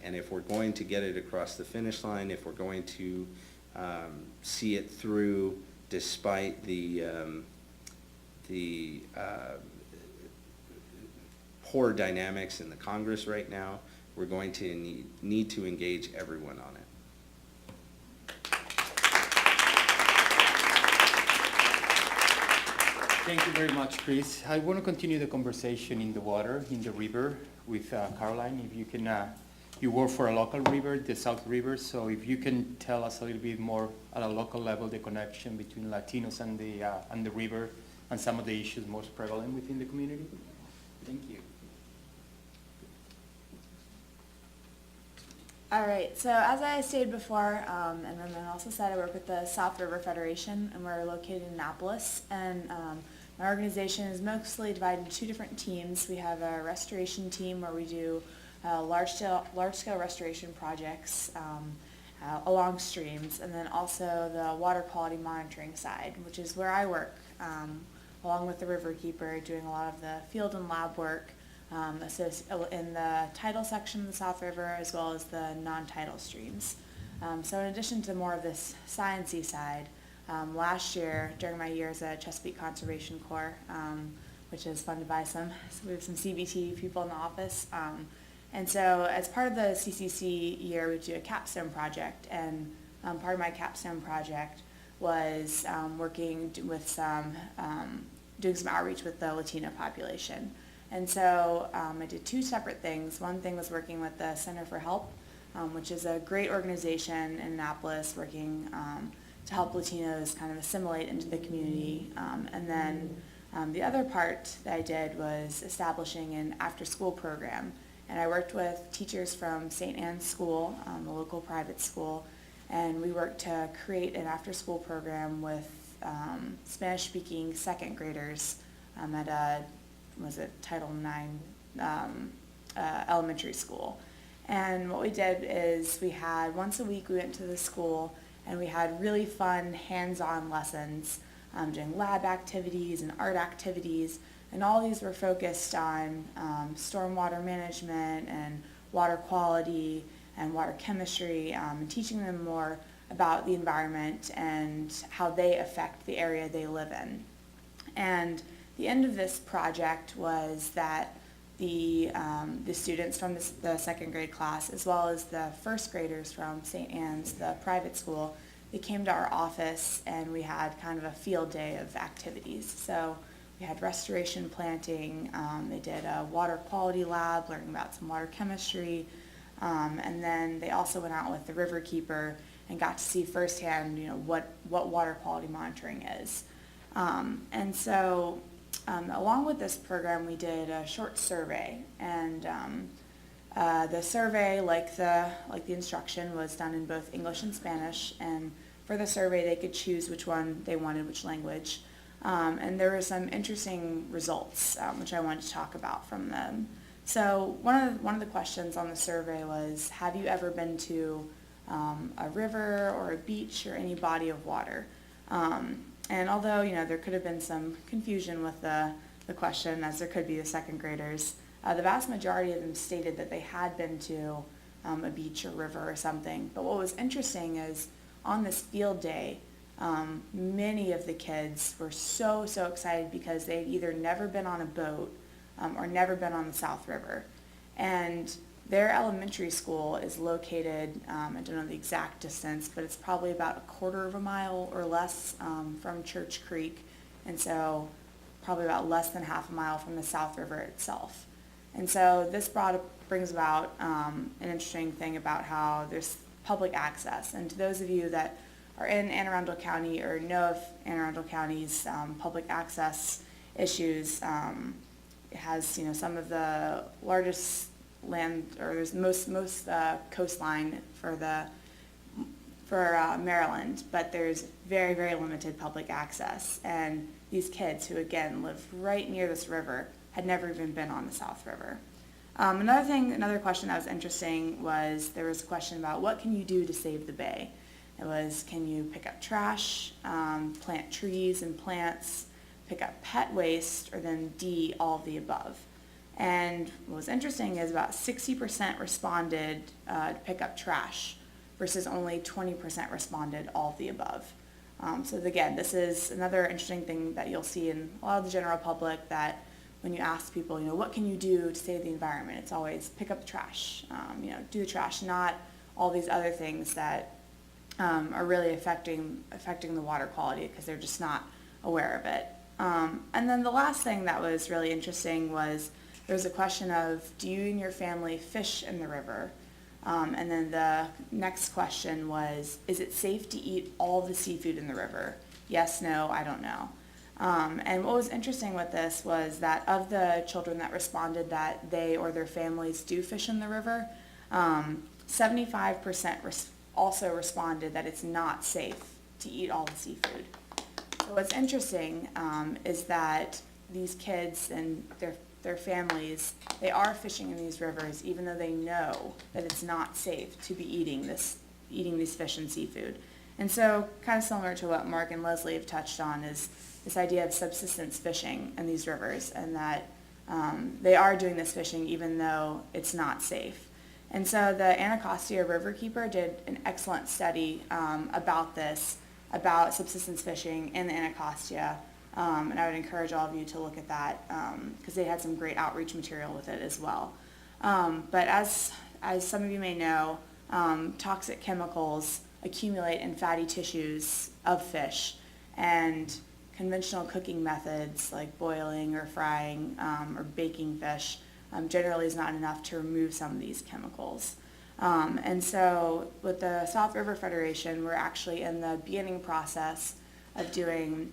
And if we're going to get it across the finish line, if we're going to see it through despite the poor dynamics in the Congress right now, we're going to need to engage everyone on it. Thank you very much, Chris. I want to continue the conversation in the water, in the river, with Caroline. If you can, you work for a local river, the South River, so if you can tell us a little bit more at a local level, the connection between Latinos and the river, and some of the issues most prevalent within the community. Thank you. All right, so as I stated before, and then I also said, I work with the South River Federation, and we're located in Annapolis, and my organization is mostly divided into two different teams. We have a restoration team where we do large-scale restoration projects along streams, and then also the water quality monitoring side, which is where I work, along with the riverkeeper, doing a lot of the field and lab work in the tidal section of the South River, as well as the non-tidal streams. So in addition to more of this sciencey side, last year, during my years at Chesapeake Conservation Corps, which is funded by we have some CBT people in the office, and so as part of the CCC year, we do a capstone project, and part of my capstone project was working with doing some outreach with the Latino population. And so I did two separate things. One thing was working with the Center for Help, which is a great organization in Annapolis working to help Latinos kind of assimilate into the community. And then the other part that I did was establishing an after-school program. And I worked with teachers from St. Anne's School, a local private school, and we worked to create an after-school program with Spanish-speaking second graders at a Title IX elementary school. And what we did is we had, once a week we went to the school and we had really fun hands-on lessons, doing lab activities and art activities, and all these were focused on stormwater management and water quality and water chemistry, and teaching them more about the environment and how they affect the area they live in. And the end of this project was that the students from the second grade class, as well as the first graders from St. Anne's, the private school, they came to our office and we had kind of a field day of activities. So we had restoration planting, they did a water quality lab, learning about some water chemistry, and then they also went out with the riverkeeper and got to see firsthand, what water quality monitoring is. And so along with this program, we did a short survey, and the survey, like the instruction, was done in both English and Spanish, and for the survey they could choose which one they wanted, which language. And there were some interesting results, which I wanted to talk about from them. So one of the questions on the survey was, have you ever been to a river or a beach or any body of water? And although, there could have been some confusion with the question, as there could be with second graders, the vast majority of them stated that they had been to a beach or river or something. But what was interesting is on this field day, many of the kids were so excited because they'd either never been on a boat or never been on the South River. And their elementary school is located, I don't know the exact distance, but it's probably about a quarter of a mile or less from Church Creek, and so probably about less than half a mile from the South River itself. And so this brings about an interesting thing about how there's public access. And to those of you that are in Anne Arundel County or know of Anne Arundel County's public access issues, it has some of the largest land, or there's most coastline for Maryland, but there's very limited public access. And these kids, who again live right near this river, had never even been on the South River. Another question that was interesting was there was a question about what can you do to save the bay. It was, can you pick up trash, plant trees and plants, pick up pet waste, or then D, all of the above. And what was interesting is about 60% responded to pick up trash versus only 20% responded all of the above. So again, this is another interesting thing that you'll see in a lot of the general public, that when you ask people, what can you do to save the environment? It's always pick up the trash, do the trash, not all these other things that are really affecting the water quality, because they're just not aware of it. And then the last thing that was really interesting was there was a question of, do you and your family fish in the river? And then the next question was, is it safe to eat all the seafood in the river? Yes, no, I don't know. And what was interesting with this was that of the children that responded that they or their families do fish in the river, 75% also responded that it's not safe to eat all the seafood. So what's interesting is that these kids and their families, they are fishing in these rivers even though they know that it's not safe to be eating these fish and seafood. And so kind of similar to what Mark and Leslie have touched on is this idea of subsistence fishing in these rivers, and that they are doing this fishing even though it's not safe. And so the Anacostia Riverkeeper did an excellent study about this, about subsistence fishing in the Anacostia, and I would encourage all of you to look at that because they had some great outreach material with it as well. But as some of you may know, toxic chemicals accumulate in fatty tissues of fish, and conventional cooking methods like boiling or frying or baking fish generally is not enough to remove some of these chemicals. And so with the South River Federation, we're actually in the beginning process of doing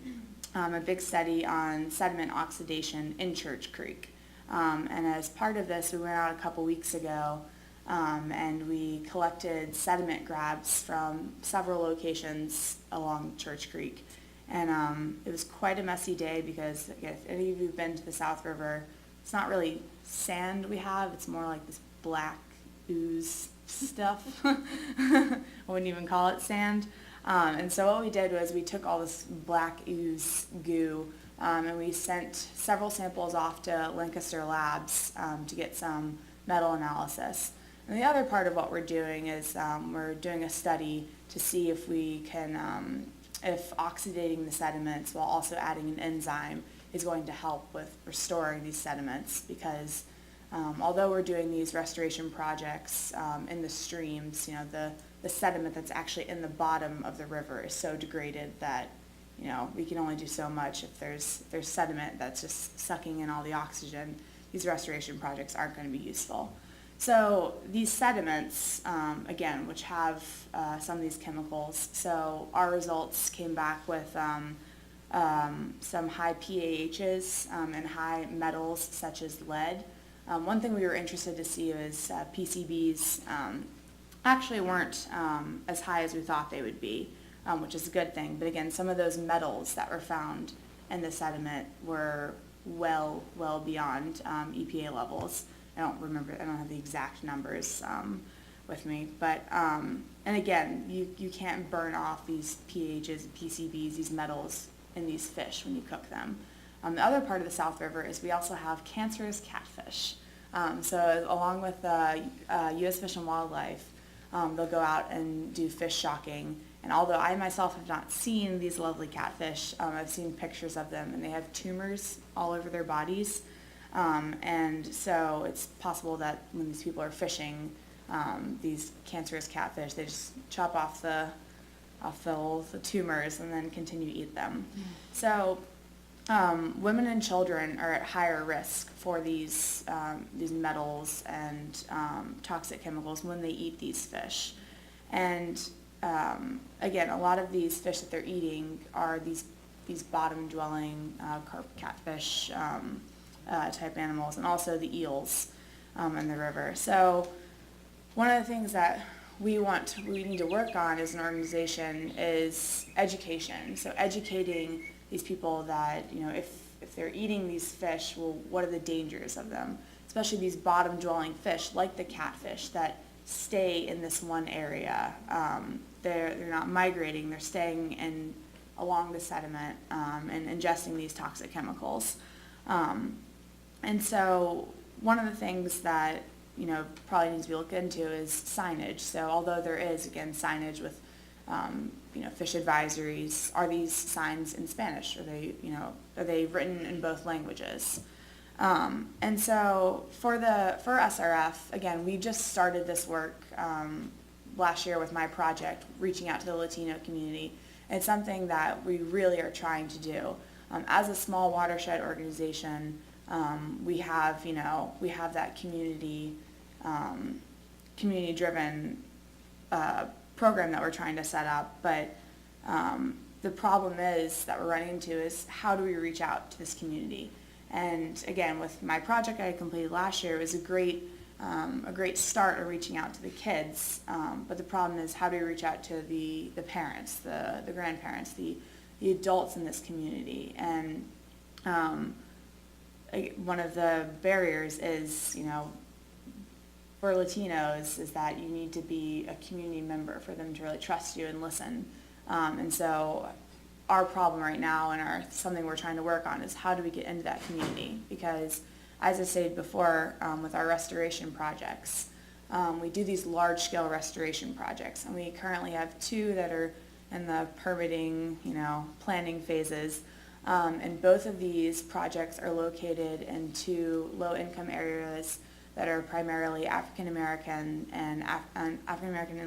a big study on sediment oxidation in Church Creek. And as part of this, we went out a couple weeks ago and we collected sediment grabs from several locations along Church Creek. And it was quite a messy day because, again, if any of you have been to the South River, it's not really sand we have, it's more like this black ooze stuff. I wouldn't even call it sand. And so what we did was we took all this black ooze goo and we sent several samples off to Lancaster Labs to get some metal analysis. And the other part of what we're doing is we're doing a study to see if we can, if oxidating the sediments while also adding an enzyme is going to help with restoring these sediments, because although we're doing these restoration projects in the streams, the sediment that's actually in the bottom of the river is so degraded that we can only do so much. If there's sediment that's just sucking in all the oxygen, these restoration projects aren't going to be useful. So these sediments, again, which have some of these chemicals, so our results came back with some high PAHs and high metals such as lead. One thing we were interested to see was PCBs actually weren't as high as we thought they would be, which is a good thing. But again, some of those metals that were found in the sediment were well beyond EPA levels. I don't have the exact numbers with me, but and again, you can't burn off these PAHs and PCBs, these metals in these fish when you cook them. The other part of the South River is we also have cancerous catfish. So along with U.S. Fish and Wildlife, they'll go out and do fish shocking. And although I myself have not seen these lovely catfish, I've seen pictures of them, and they have tumors all over their bodies. And so it's possible that when these people are fishing these cancerous catfish, they just chop off the tumors and then continue to eat them. So women and children are at higher risk for these metals and toxic chemicals when they eat these fish. And again, a lot of these fish that they're eating are these bottom-dwelling carp catfish type animals, and also the eels in the river. So one of the things that we need to work on as an organization is education. So educating these people that, if they're eating these fish, well, what are the dangers of them? Especially these bottom-dwelling fish, like the catfish, that stay in this one area. They're not migrating, they're staying along the sediment and ingesting these toxic chemicals. And so one of the things that probably needs to be looked into is signage. So although there is, again, signage with fish advisories. Are these signs in Spanish? Are they written in both languages? And so for SRF, again, we just started this work last year with my project, reaching out to the Latino community. It's something that we really are trying to do. As a small watershed organization, we have that community-driven program that we're trying to set up, but the problem that we're running into is how do we reach out to this community? And again, with my project I completed last year, it was a great start of reaching out to the kids, but the problem is how do we reach out to the parents, the grandparents, the adults in this community? And one of the barriers is, for Latinos, is that you need to be a community member for them to really trust you and listen. And so our problem right now and something we're trying to work on is how do we get into that community? Because as I stated before, with our restoration projects, we do these large-scale restoration projects, and we currently have 2 that are in the permitting, planning phases. And both of these projects are located in 2 low-income areas that are primarily African American and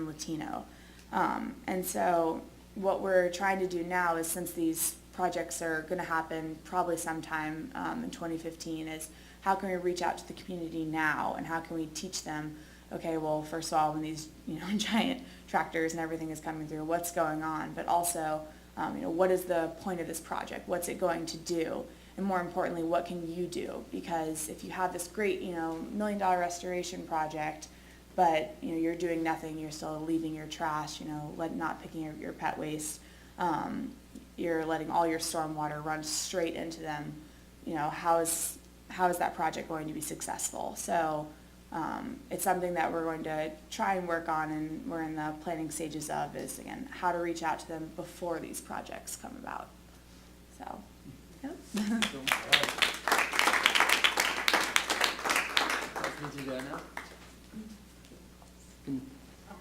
Latino. And so what we're trying to do now is, since these projects are going to happen probably sometime in 2015, is how can we reach out to the community now, and how can we teach them, okay, well, first of all, when these giant tractors and everything is coming through, what's going on, but also what is the point of this project? What's it going to do? And more importantly, what can you do? Because if you have this great, $1 million restoration project, but you're doing nothing, you're still leaving your trash, not picking up your pet waste, you're letting all your stormwater run straight into them, how is that project going to be successful? So it's something that we're going to try and work on, and we're in the planning stages of, is, again, how to reach out to them before these projects come about. So, yep. I'm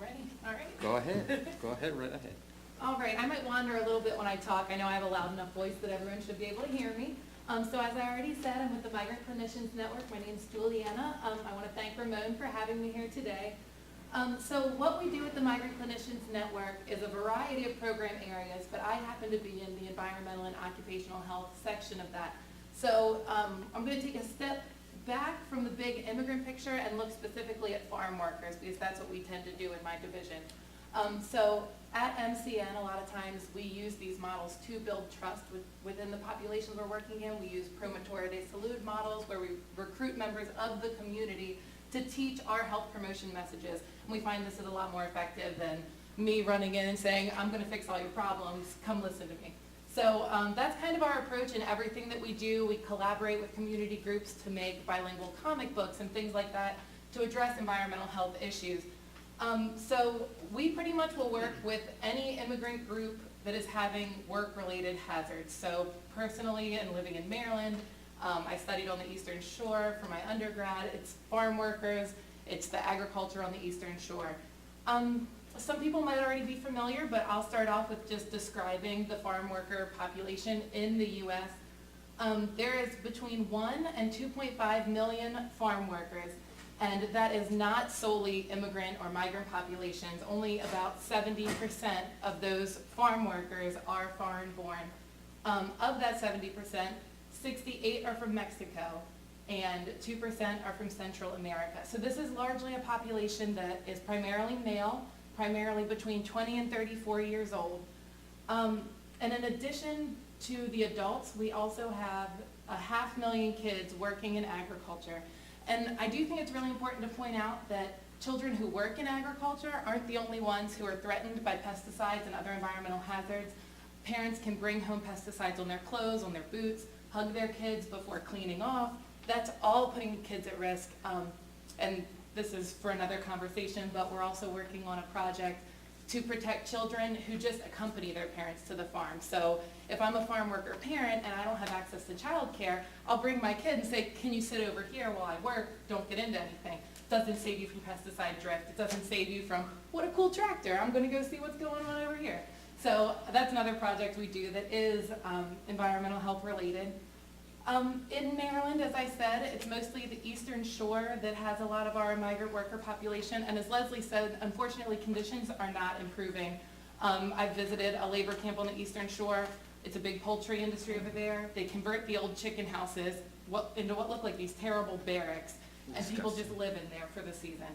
ready, all right. Go ahead, right ahead. All right, I might wander a little bit when I talk. I know I have a loud enough voice that everyone should be able to hear me. So as I already said, I'm with the Migrant Clinicians Network. My name's Juliana. I want to thank Ramon for having me here today. So what we do at the Migrant Clinicians Network is a variety of program areas, but I happen to be in the environmental and occupational health section of that. So I'm going to take a step back from the big immigrant picture and look specifically at farm workers, because that's what we tend to do in my division. So at MCN, a lot of times we use these models to build trust within the populations we're working in. We use promotora de salud models where we recruit members of the community to teach our health promotion messages. And we find this is a lot more effective than me running in and saying, I'm going to fix all your problems, come listen to me. So that's kind of our approach in everything that we do. We collaborate with community groups to make bilingual comic books and things like that to address environmental health issues. So we pretty much will work with any immigrant group that is having work-related hazards. So personally, and living in Maryland, I studied on the Eastern Shore for my undergrad. It's farm workers, it's the agriculture on the Eastern Shore. Some people might already be familiar, but I'll start off with just describing the farm worker population in the U.S. There is between 1 and 2.5 million farm workers, and that is not solely immigrant or migrant populations. Only about 70% of those farm workers are foreign-born. Of that 70%, 68 are from Mexico, and 2% are from Central America. So this is largely a population that is primarily male, primarily between 20 and 34 years old. And in addition to the adults, we also have 500,000 kids working in agriculture. And I do think it's really important to point out that children who work in agriculture aren't the only ones who are threatened by pesticides and other environmental hazards. Parents can bring home pesticides on their clothes, on their boots, hug their kids before cleaning off. That's all putting kids at risk. And this is for another conversation, but we're also working on a project to protect children who just accompany their parents to the farm. So if I'm a farm worker parent and I don't have access to childcare, I'll bring my kid and say, can you sit over here while I work? Don't get into anything. Doesn't save you from pesticide drift. It doesn't save you from, what a cool tractor, I'm gonna go see what's going on over here. So that's another project we do that is environmental health related. In Maryland, as I said, it's mostly the Eastern Shore that has a lot of our migrant worker population. And as Leslie said, unfortunately, conditions are not improving. I've visited a labor camp on the Eastern Shore. It's a big poultry industry over there. They convert the old chicken houses into what look like these terrible barracks. And people just live in there for the season.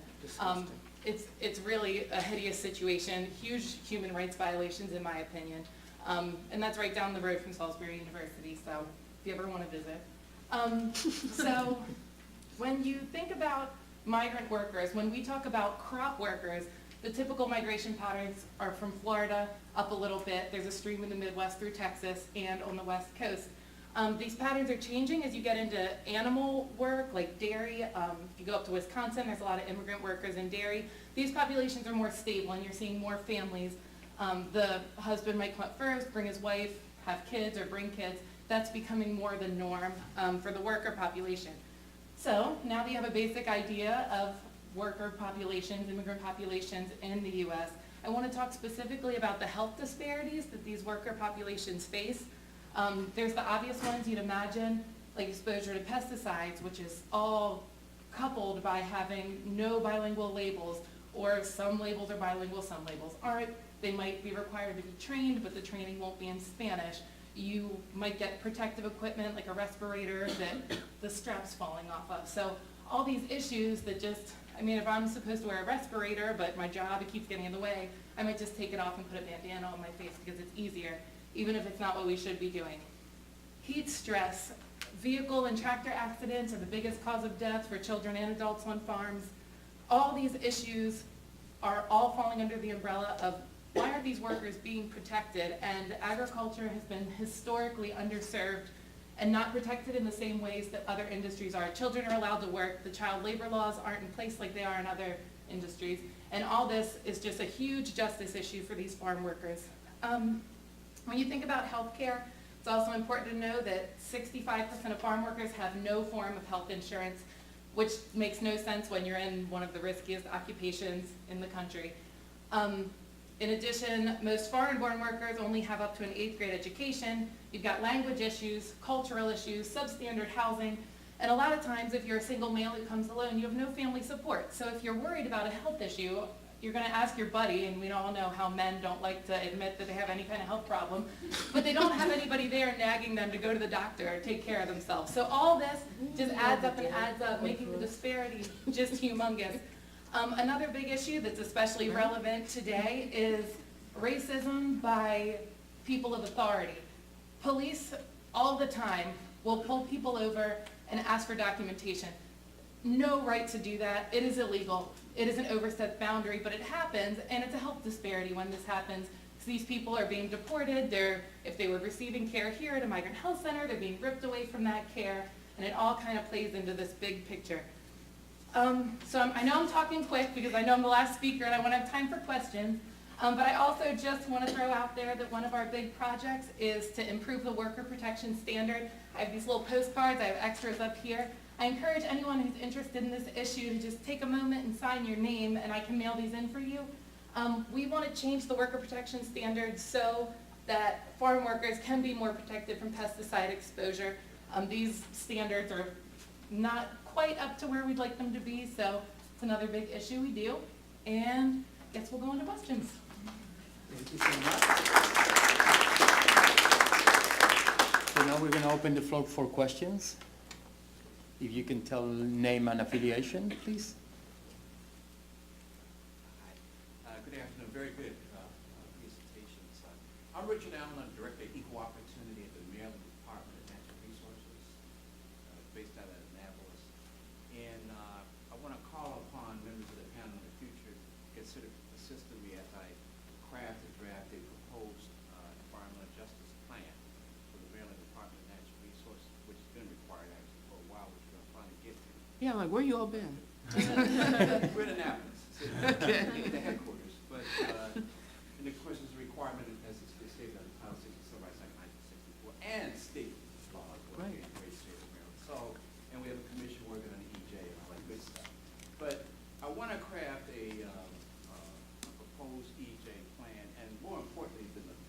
It's really a hideous situation, huge human rights violations in my opinion. And that's right down the road from Salisbury University, so if you ever want to visit. So when you think about migrant workers, when we talk about crop workers, the typical migration patterns are from Florida up a little bit. There's a stream in the Midwest through Texas and on the West Coast. These patterns are changing as you get into animal work, like dairy. If you go up to Wisconsin, there's a lot of immigrant workers in dairy. These populations are more stable, and you're seeing more families. The husband might come up first, bring his wife, have kids, or bring kids. That's becoming more the norm for the worker population. So now that you have a basic idea of worker populations, immigrant populations in the U.S., I want to talk specifically about the health disparities that these worker populations face. There's the obvious ones you'd imagine, like exposure to pesticides, which is all coupled by having no bilingual labels, or some labels are bilingual, some labels aren't. They might be required to be trained, but the training won't be in Spanish. You might get protective equipment like a respirator that the strap's falling off of. So all these issues that just, I mean, if I'm supposed to wear a respirator, but my job, it keeps getting in the way, I might just take it off and put a bandana on my face because it's easier, even if it's not what we should be doing. Heat stress, vehicle and tractor accidents are the biggest cause of death for children and adults on farms. All these issues are all falling under the umbrella of why are these workers being protected? And agriculture has been historically underserved and not protected in the same ways that other industries are. Children are allowed to work. The child labor laws aren't in place like they are in other industries. And all this is just a huge justice issue for these farm workers. When you think about healthcare, it's also important to know that 65% of farm workers have no form of health insurance, which makes no sense when you're in one of the riskiest occupations in the country. In addition, most foreign-born workers only have up to an 8th grade education. You've got language issues, cultural issues, substandard housing, and a lot of times if you're a single male who comes alone, you have no family support. So if you're worried about a health issue, you're going to ask your buddy, and we all know how men don't like to admit that they have any kind of health problem, but they don't have anybody there nagging them to go to the doctor or take care of themselves. So all this just adds up and adds up, making the disparity just humongous. Another big issue that's especially relevant today is racism by people of authority. Police all the time will pull people over and ask for documentation. No right to do that. It is illegal. It is an overstepped boundary, but it happens, and it's a health disparity when this happens. So these people are being deported. If they were receiving care here at a migrant health center, they're being ripped away from that care, and it all kind of plays into this big picture. I know I'm talking quick because I know I'm the last speaker and I want to have time for questions, but I also just want to throw out there that one of our big projects is to improve the worker protection standard. I have these little postcards, I have extras up here. I encourage anyone who's interested in this issue to just take a moment and sign your name, and I can mail these in for you. We want to change the worker protection standard so that farm workers can be more protected from pesticide exposure. These standards are not quite up to where we'd like them to be, so it's another big issue we do. And I guess we'll go into questions. Thank you so much. So now we're going to open the floor for questions. If you can tell name and affiliation, please. Hi. Good afternoon. Very good presentations. I'm Richard Allen. I'm Director of Equal Opportunity at the Maryland Department of Natural Resources, based out of Annapolis. And I want to call upon members of the panel in the future to consider assisting me as I craft and draft a proposed environmental justice plan for the Maryland Department of Natural Resources, which has been required actually for a while, which we're going to finally get to. Yeah, like, where you all been? We're in Annapolis, Okay. the headquarters, but and of course it's a requirement as it's stated on Title 6 Civil Rights Act 1964 and state laws working in the great state of Maryland. So, and we have a commission working on the EJ and all that good stuff. But I want to craft a proposed EJ plan, and more importantly than the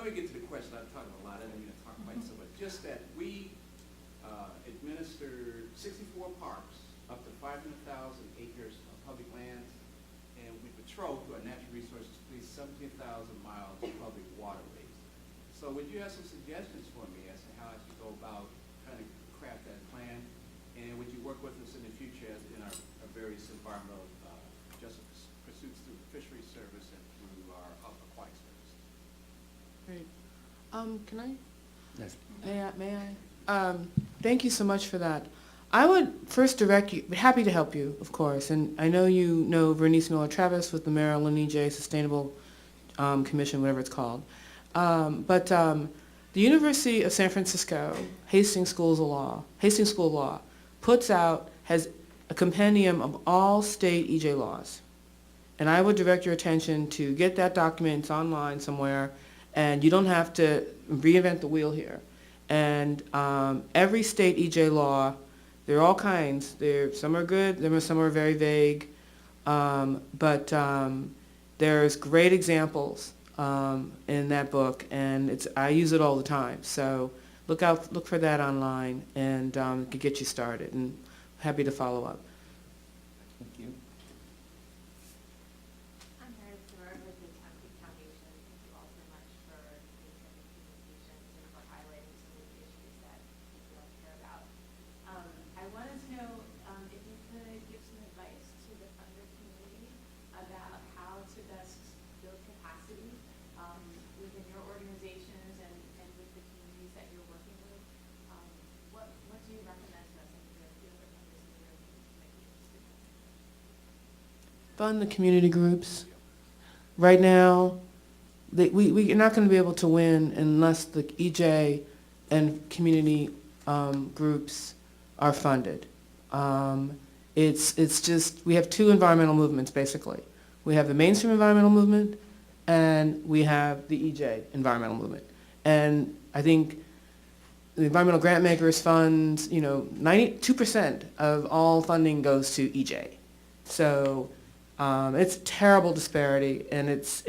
me get to the question. I'm talking a lot. I didn't mean to talk quite so much. Just that we administer 64 parks, up to 500,000 acres of public lands, and we patrol through our natural resources police 17,000 miles of public waterways. So would you have some suggestions for me as to how I should go about trying to craft that plan? And would you work with us in the future as in our various environmental justice pursuits through the fisheries service and through our aquatic service? Great. Can I? Yes. May I? Thank you so much for that. I would first direct you, happy to help you, of course, and I know you know Vernice Miller-Travis with the Maryland EJ Sustainable Commission, whatever it's called. But the University of San Francisco, Hastings School of Law, has a compendium of all state EJ laws. And I would direct your attention to get that document. It's online somewhere, and you don't have to reinvent the wheel here. And every state EJ law, there are all kinds. Some are good, some are very vague, but there's great examples in that book, and I use it all the time. So look for that online, and it could get you started. And happy to follow up. Thank you. I'm Meredith Stewart with the Chesapeake Foundation. Thank you all so much for the presentations and for highlighting some of the issues that people don't care about. I wanted to know if you could give some advice to the funder community about how to best build capacity within your organizations and with the communities that you're working with. What do you recommend to us and the other funders in the room might be interested in? Fund the community groups. Right now, we're not going to be able to win unless the EJ and community groups are funded. It's just, we have two environmental movements, basically. We have the mainstream environmental movement, and we have the EJ environmental movement. And I think the environmental grant makers fund, 92% of all funding goes to EJ. So it's a terrible disparity, and it's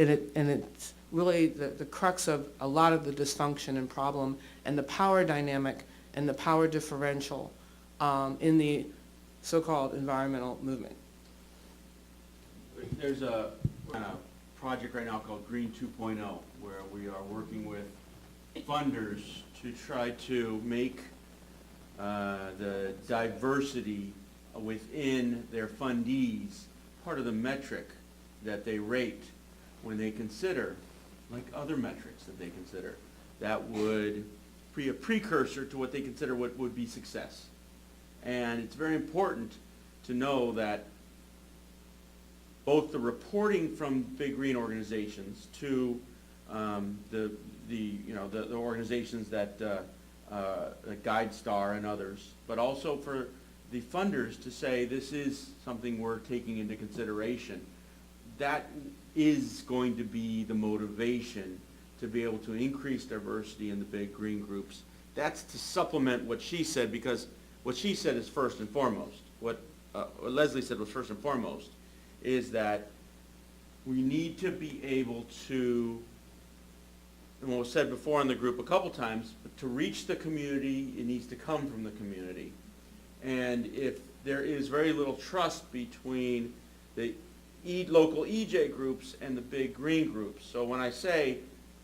really the crux of a lot of the dysfunction and problem and the power dynamic and the power differential in the so-called environmental movement. There's a project right now called Green 2.0, where we are working with funders to try to make the diversity within their fundees part of the metric that they rate when they consider, like other metrics that they consider, that would be a precursor to what they consider what would be success. And it's very important to know that both the reporting from big green organizations to the organizations that like GuideStar and others, but also for the funders to say this is something we're taking into consideration. That is going to be the motivation to be able to increase diversity in the big green groups. That's to supplement what she said, because what she said is first and foremost. What Leslie said was first and foremost is that we need to be able to, and what was said before in the group a couple times, but to reach the community, it needs to come from the community. And if there is very little trust between the local EJ groups and the big green groups. So when I say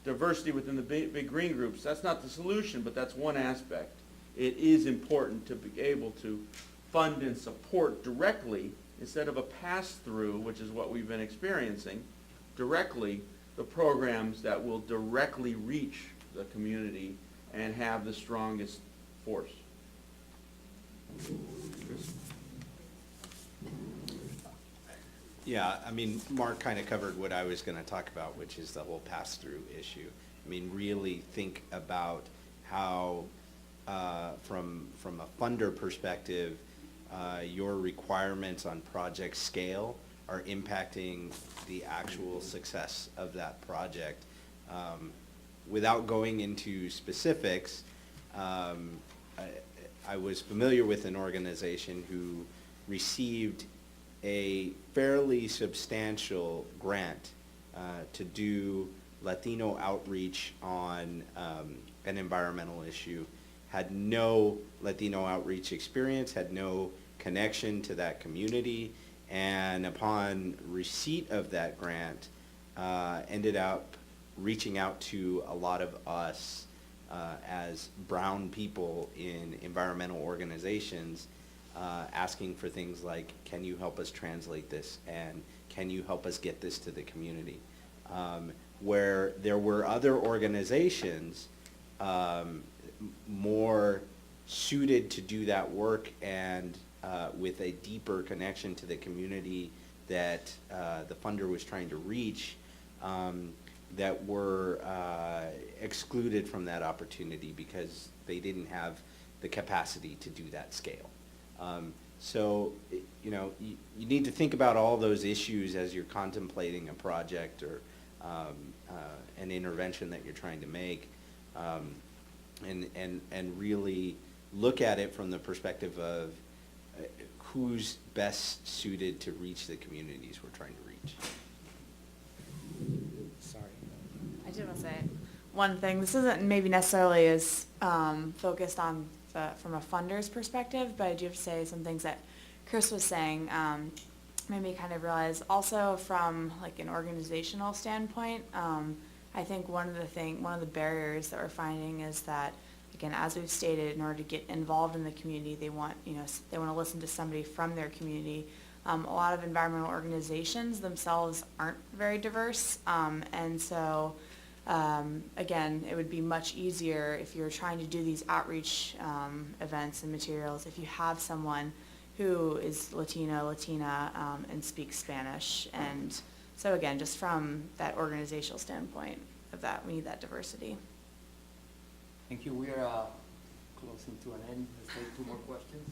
diversity within the big green groups, that's not the solution, but that's one aspect. It is important to be able to fund and support directly, instead of a pass-through, which is what we've been experiencing, directly the programs that will directly reach the community and have the strongest force. Yeah, I mean, Mark kind of covered what I was going to talk about, which is the whole pass-through issue. I mean, really think about how, from a funder perspective, your requirements on project scale are impacting the actual success of that project. Without going into specifics, I was familiar with an organization who received a fairly substantial grant to do Latino outreach on an environmental issue, had no Latino outreach experience, had no connection to that community, and upon receipt of that grant, ended up reaching out to a lot of us as brown people in environmental organizations, asking for things like, can you help us translate this, and can you help us get this to the community? Where there were other organizations more suited to do that work and with a deeper connection to the community that the funder was trying to reach, that were excluded from that opportunity because they didn't have the capacity to do that scale. So, you know, you need to think about all those issues as you're contemplating a project or an intervention that you're trying to make, and really look at it from the perspective of who's best suited to reach the communities we're trying to reach. Sorry. I did want to say one thing. This isn't maybe necessarily as focused on from a funder's perspective, but I do have to say some things that Chris was saying made me kind of realize also from like an organizational standpoint. I think one of the barriers that we're finding is that, again, as we've stated, in order to get involved in the community, they want to listen to somebody from their community. A lot of environmental organizations themselves aren't very diverse, and so again, it would be much easier if you're trying to do these outreach events and materials if you have someone who is Latino, Latina, and speaks Spanish. And so again, just from that organizational standpoint of that, we need that diversity. Thank you. We are closing to an end. Let's take 2 more questions. I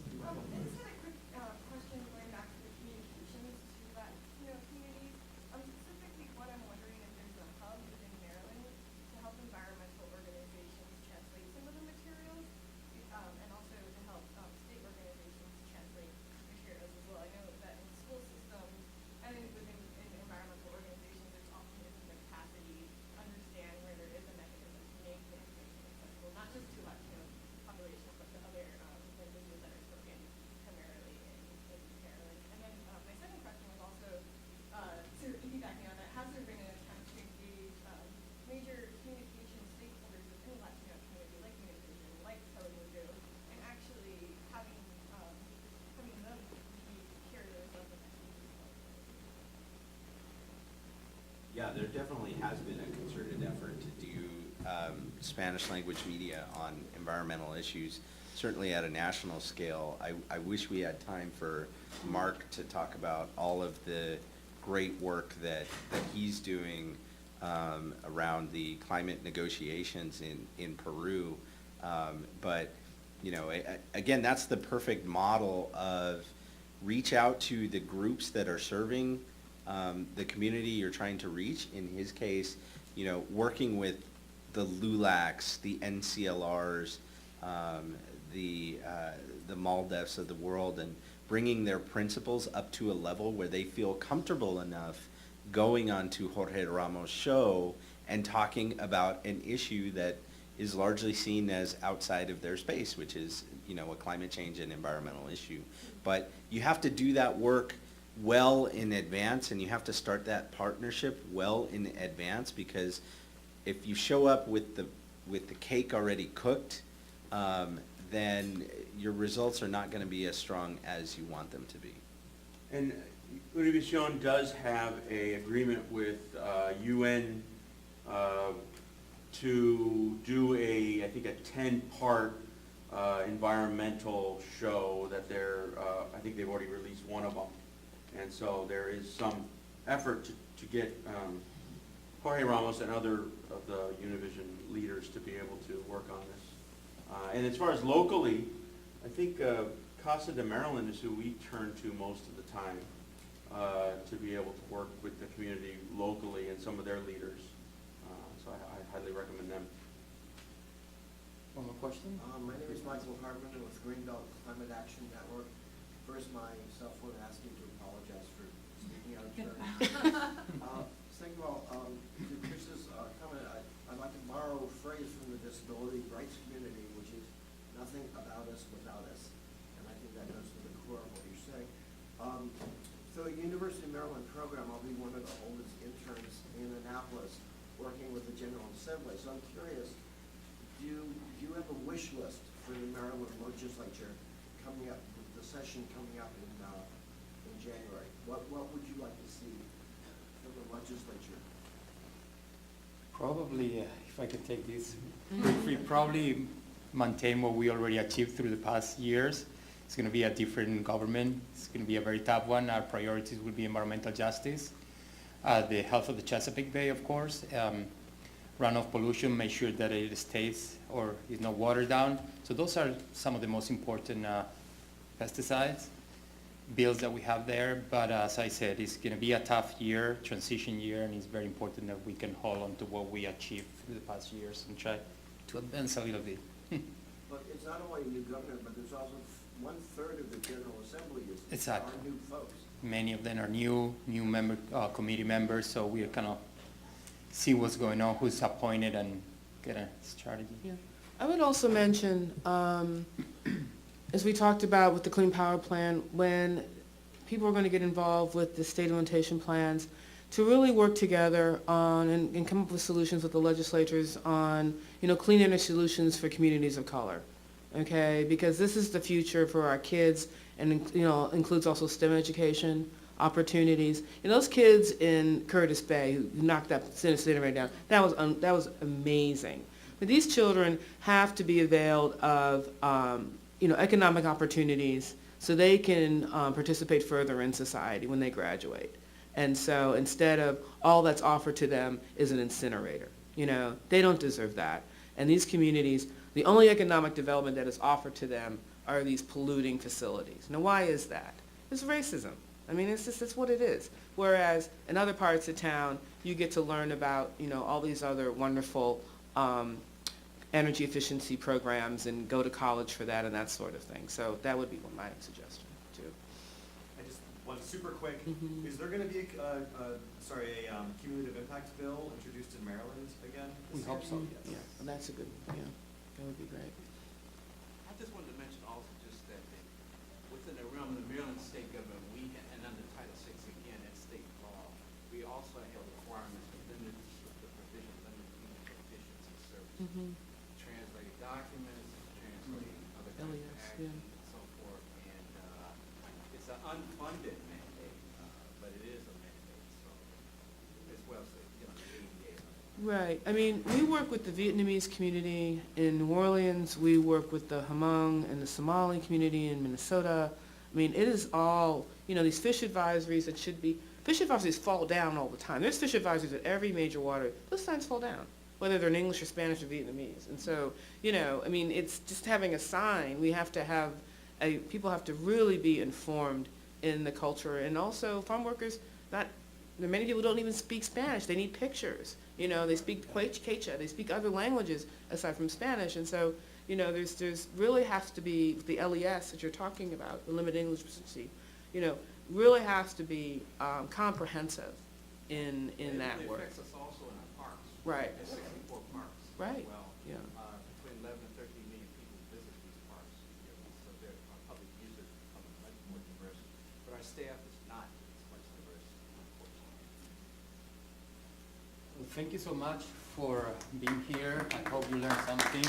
just had a quick question going back to the communications to Latino communities. Specifically, what I'm wondering if there's a hub within Maryland to help environmental organizations translate some of the materials, and also to help state organizations translate materials as well. I know that in school systems and within environmental organizations, there's often isn't the capacity to understand where there is a mechanism to make the information accessible, not just to Latino populations, but to other languages that are spoken primarily in Maryland. And then my second question was also sort of piggybacking on that, has there been an attempt to engage major communication stakeholders within the Latino community, like Univision, like Telemundo, and actually having them be carriers of the message? Yeah, there definitely has been a concerted effort to do Spanish language media on environmental issues, certainly at a national scale. I wish we had time for Mark to talk about all of the great work that he's doing around the climate negotiations in Peru. But, you know, again, that's the perfect model of reach out to the groups that are serving the community you're trying to reach. In his case, you know, working with the LULACs, the NCLRs, the MALDEFs of the world, and bringing their principles up to a level where they feel comfortable enough going onto Jorge Ramos' show and talking about an issue that is largely seen as outside of their space, which is, you know, a climate change and environmental issue. But you have to do that work well in advance, and you have to start that partnership well in advance, because if you show up with the cake already cooked, then your results are not going to be as strong as you want them to be. And Univision does have an agreement with UN to do I think a 10-part environmental show that I think they've already released one of them. And so there is some effort to get Jorge Ramos and other of the Univision leaders to be able to work on this. And as far as locally, I think Casa de Maryland is who we turn to most of the time to be able to work with the community locally and some of their leaders. So I highly recommend them. One more question? My name is Michael Hartman with Greenbelt Climate Action Network. First, my cell phone asked me to apologize for speaking out of turn. Second of all, to Chris's us without us. And I think that goes to the core of what you're saying. So the University of Maryland program, I'll be one of the oldest interns in Annapolis working with the General Assembly. So I'm curious, do you have a wish list for the Maryland legislature coming up, the session coming up in January? What would you like to see from the legislature? Probably, if I can take this briefly, probably maintain what we already achieved through the past years. It's going to be a different government. It's going to be a very tough one. Our priorities will be environmental justice, the health of the Chesapeake Bay, of course, runoff pollution, make sure that it stays or is not watered down. So those are some of the most important pesticides bills that we have there. But as I said, it's going to be a tough year, transition year, and it's very important that we can hold on to what we achieved through the past years and try to advance a little bit. But it's not only a new governor, but there's also 1/3 of the General Assembly is Exactly. are new folks. Many of them are new member, committee members, so we kind of see what's going on, who's appointed, and get a strategy. Yeah. I would also mention, as we talked about with the Clean Power Plan, when people are going to get involved with the state implementation plans, to really work together on and come up with solutions with the legislatures on, clean energy solutions for communities of color, okay? Because this is the future for our kids, and, includes also STEM education opportunities. And those kids in Curtis Bay who knocked that incinerator down, that was amazing. But these children have to be availed of, economic opportunities so they can participate further in society when they graduate. And so instead of all that's offered to them is an incinerator, they don't deserve that. And these communities, the only economic development that is offered to them are these polluting facilities. Now, why is that? It's racism. I mean, it's what it is. Whereas in other parts of town, you get to learn about, all these other wonderful energy efficiency programs and go to college for that and that sort of thing. So that would be my suggestion, too. I just, one super quick, Mhm. is there gonna be a cumulative impact bill introduced in Maryland again? We this hope year? so, Yeah, yes. well, that's a good, that would be great. I just wanted to mention also just that within the realm of the Maryland state government, and under Title VI again, at state law, we also have requirements within the provision, limited human efficiency services. Translated documents, translating other kinds of LES, actions, yeah. and so forth. And it's an unfunded mandate, but it is a mandate, so as well as, the ADA. Right. I mean, we work with the Vietnamese community in New Orleans. We work with the Hmong and the Somali community in Minnesota. I mean, it is all, these fish advisories that should be, fish advisories fall down all the time. There's fish advisories at every major water. Those signs fall down, whether they're in English or Spanish or Vietnamese. And so, I mean, it's just having a sign. We have to have, people have to really be informed in the culture. And also, farm workers, there are many people who don't even speak Spanish. They need pictures. They speak Quechua. They speak other languages aside from Spanish. And so, there's really has to be, the LES that you're talking about, the limited English proficiency, really has to be comprehensive in that It work. affects us also in our parks. Right. There's 64 parks. Right. Well, Yeah. between 11 and 13 million people visit these parks yearly, so their public users become much more diverse. But our staff is not as much diverse, unfortunately. Well, thank you so much for being here. I hope you learned something.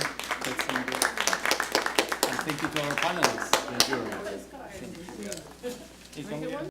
And thank you to our panelists. Thank you.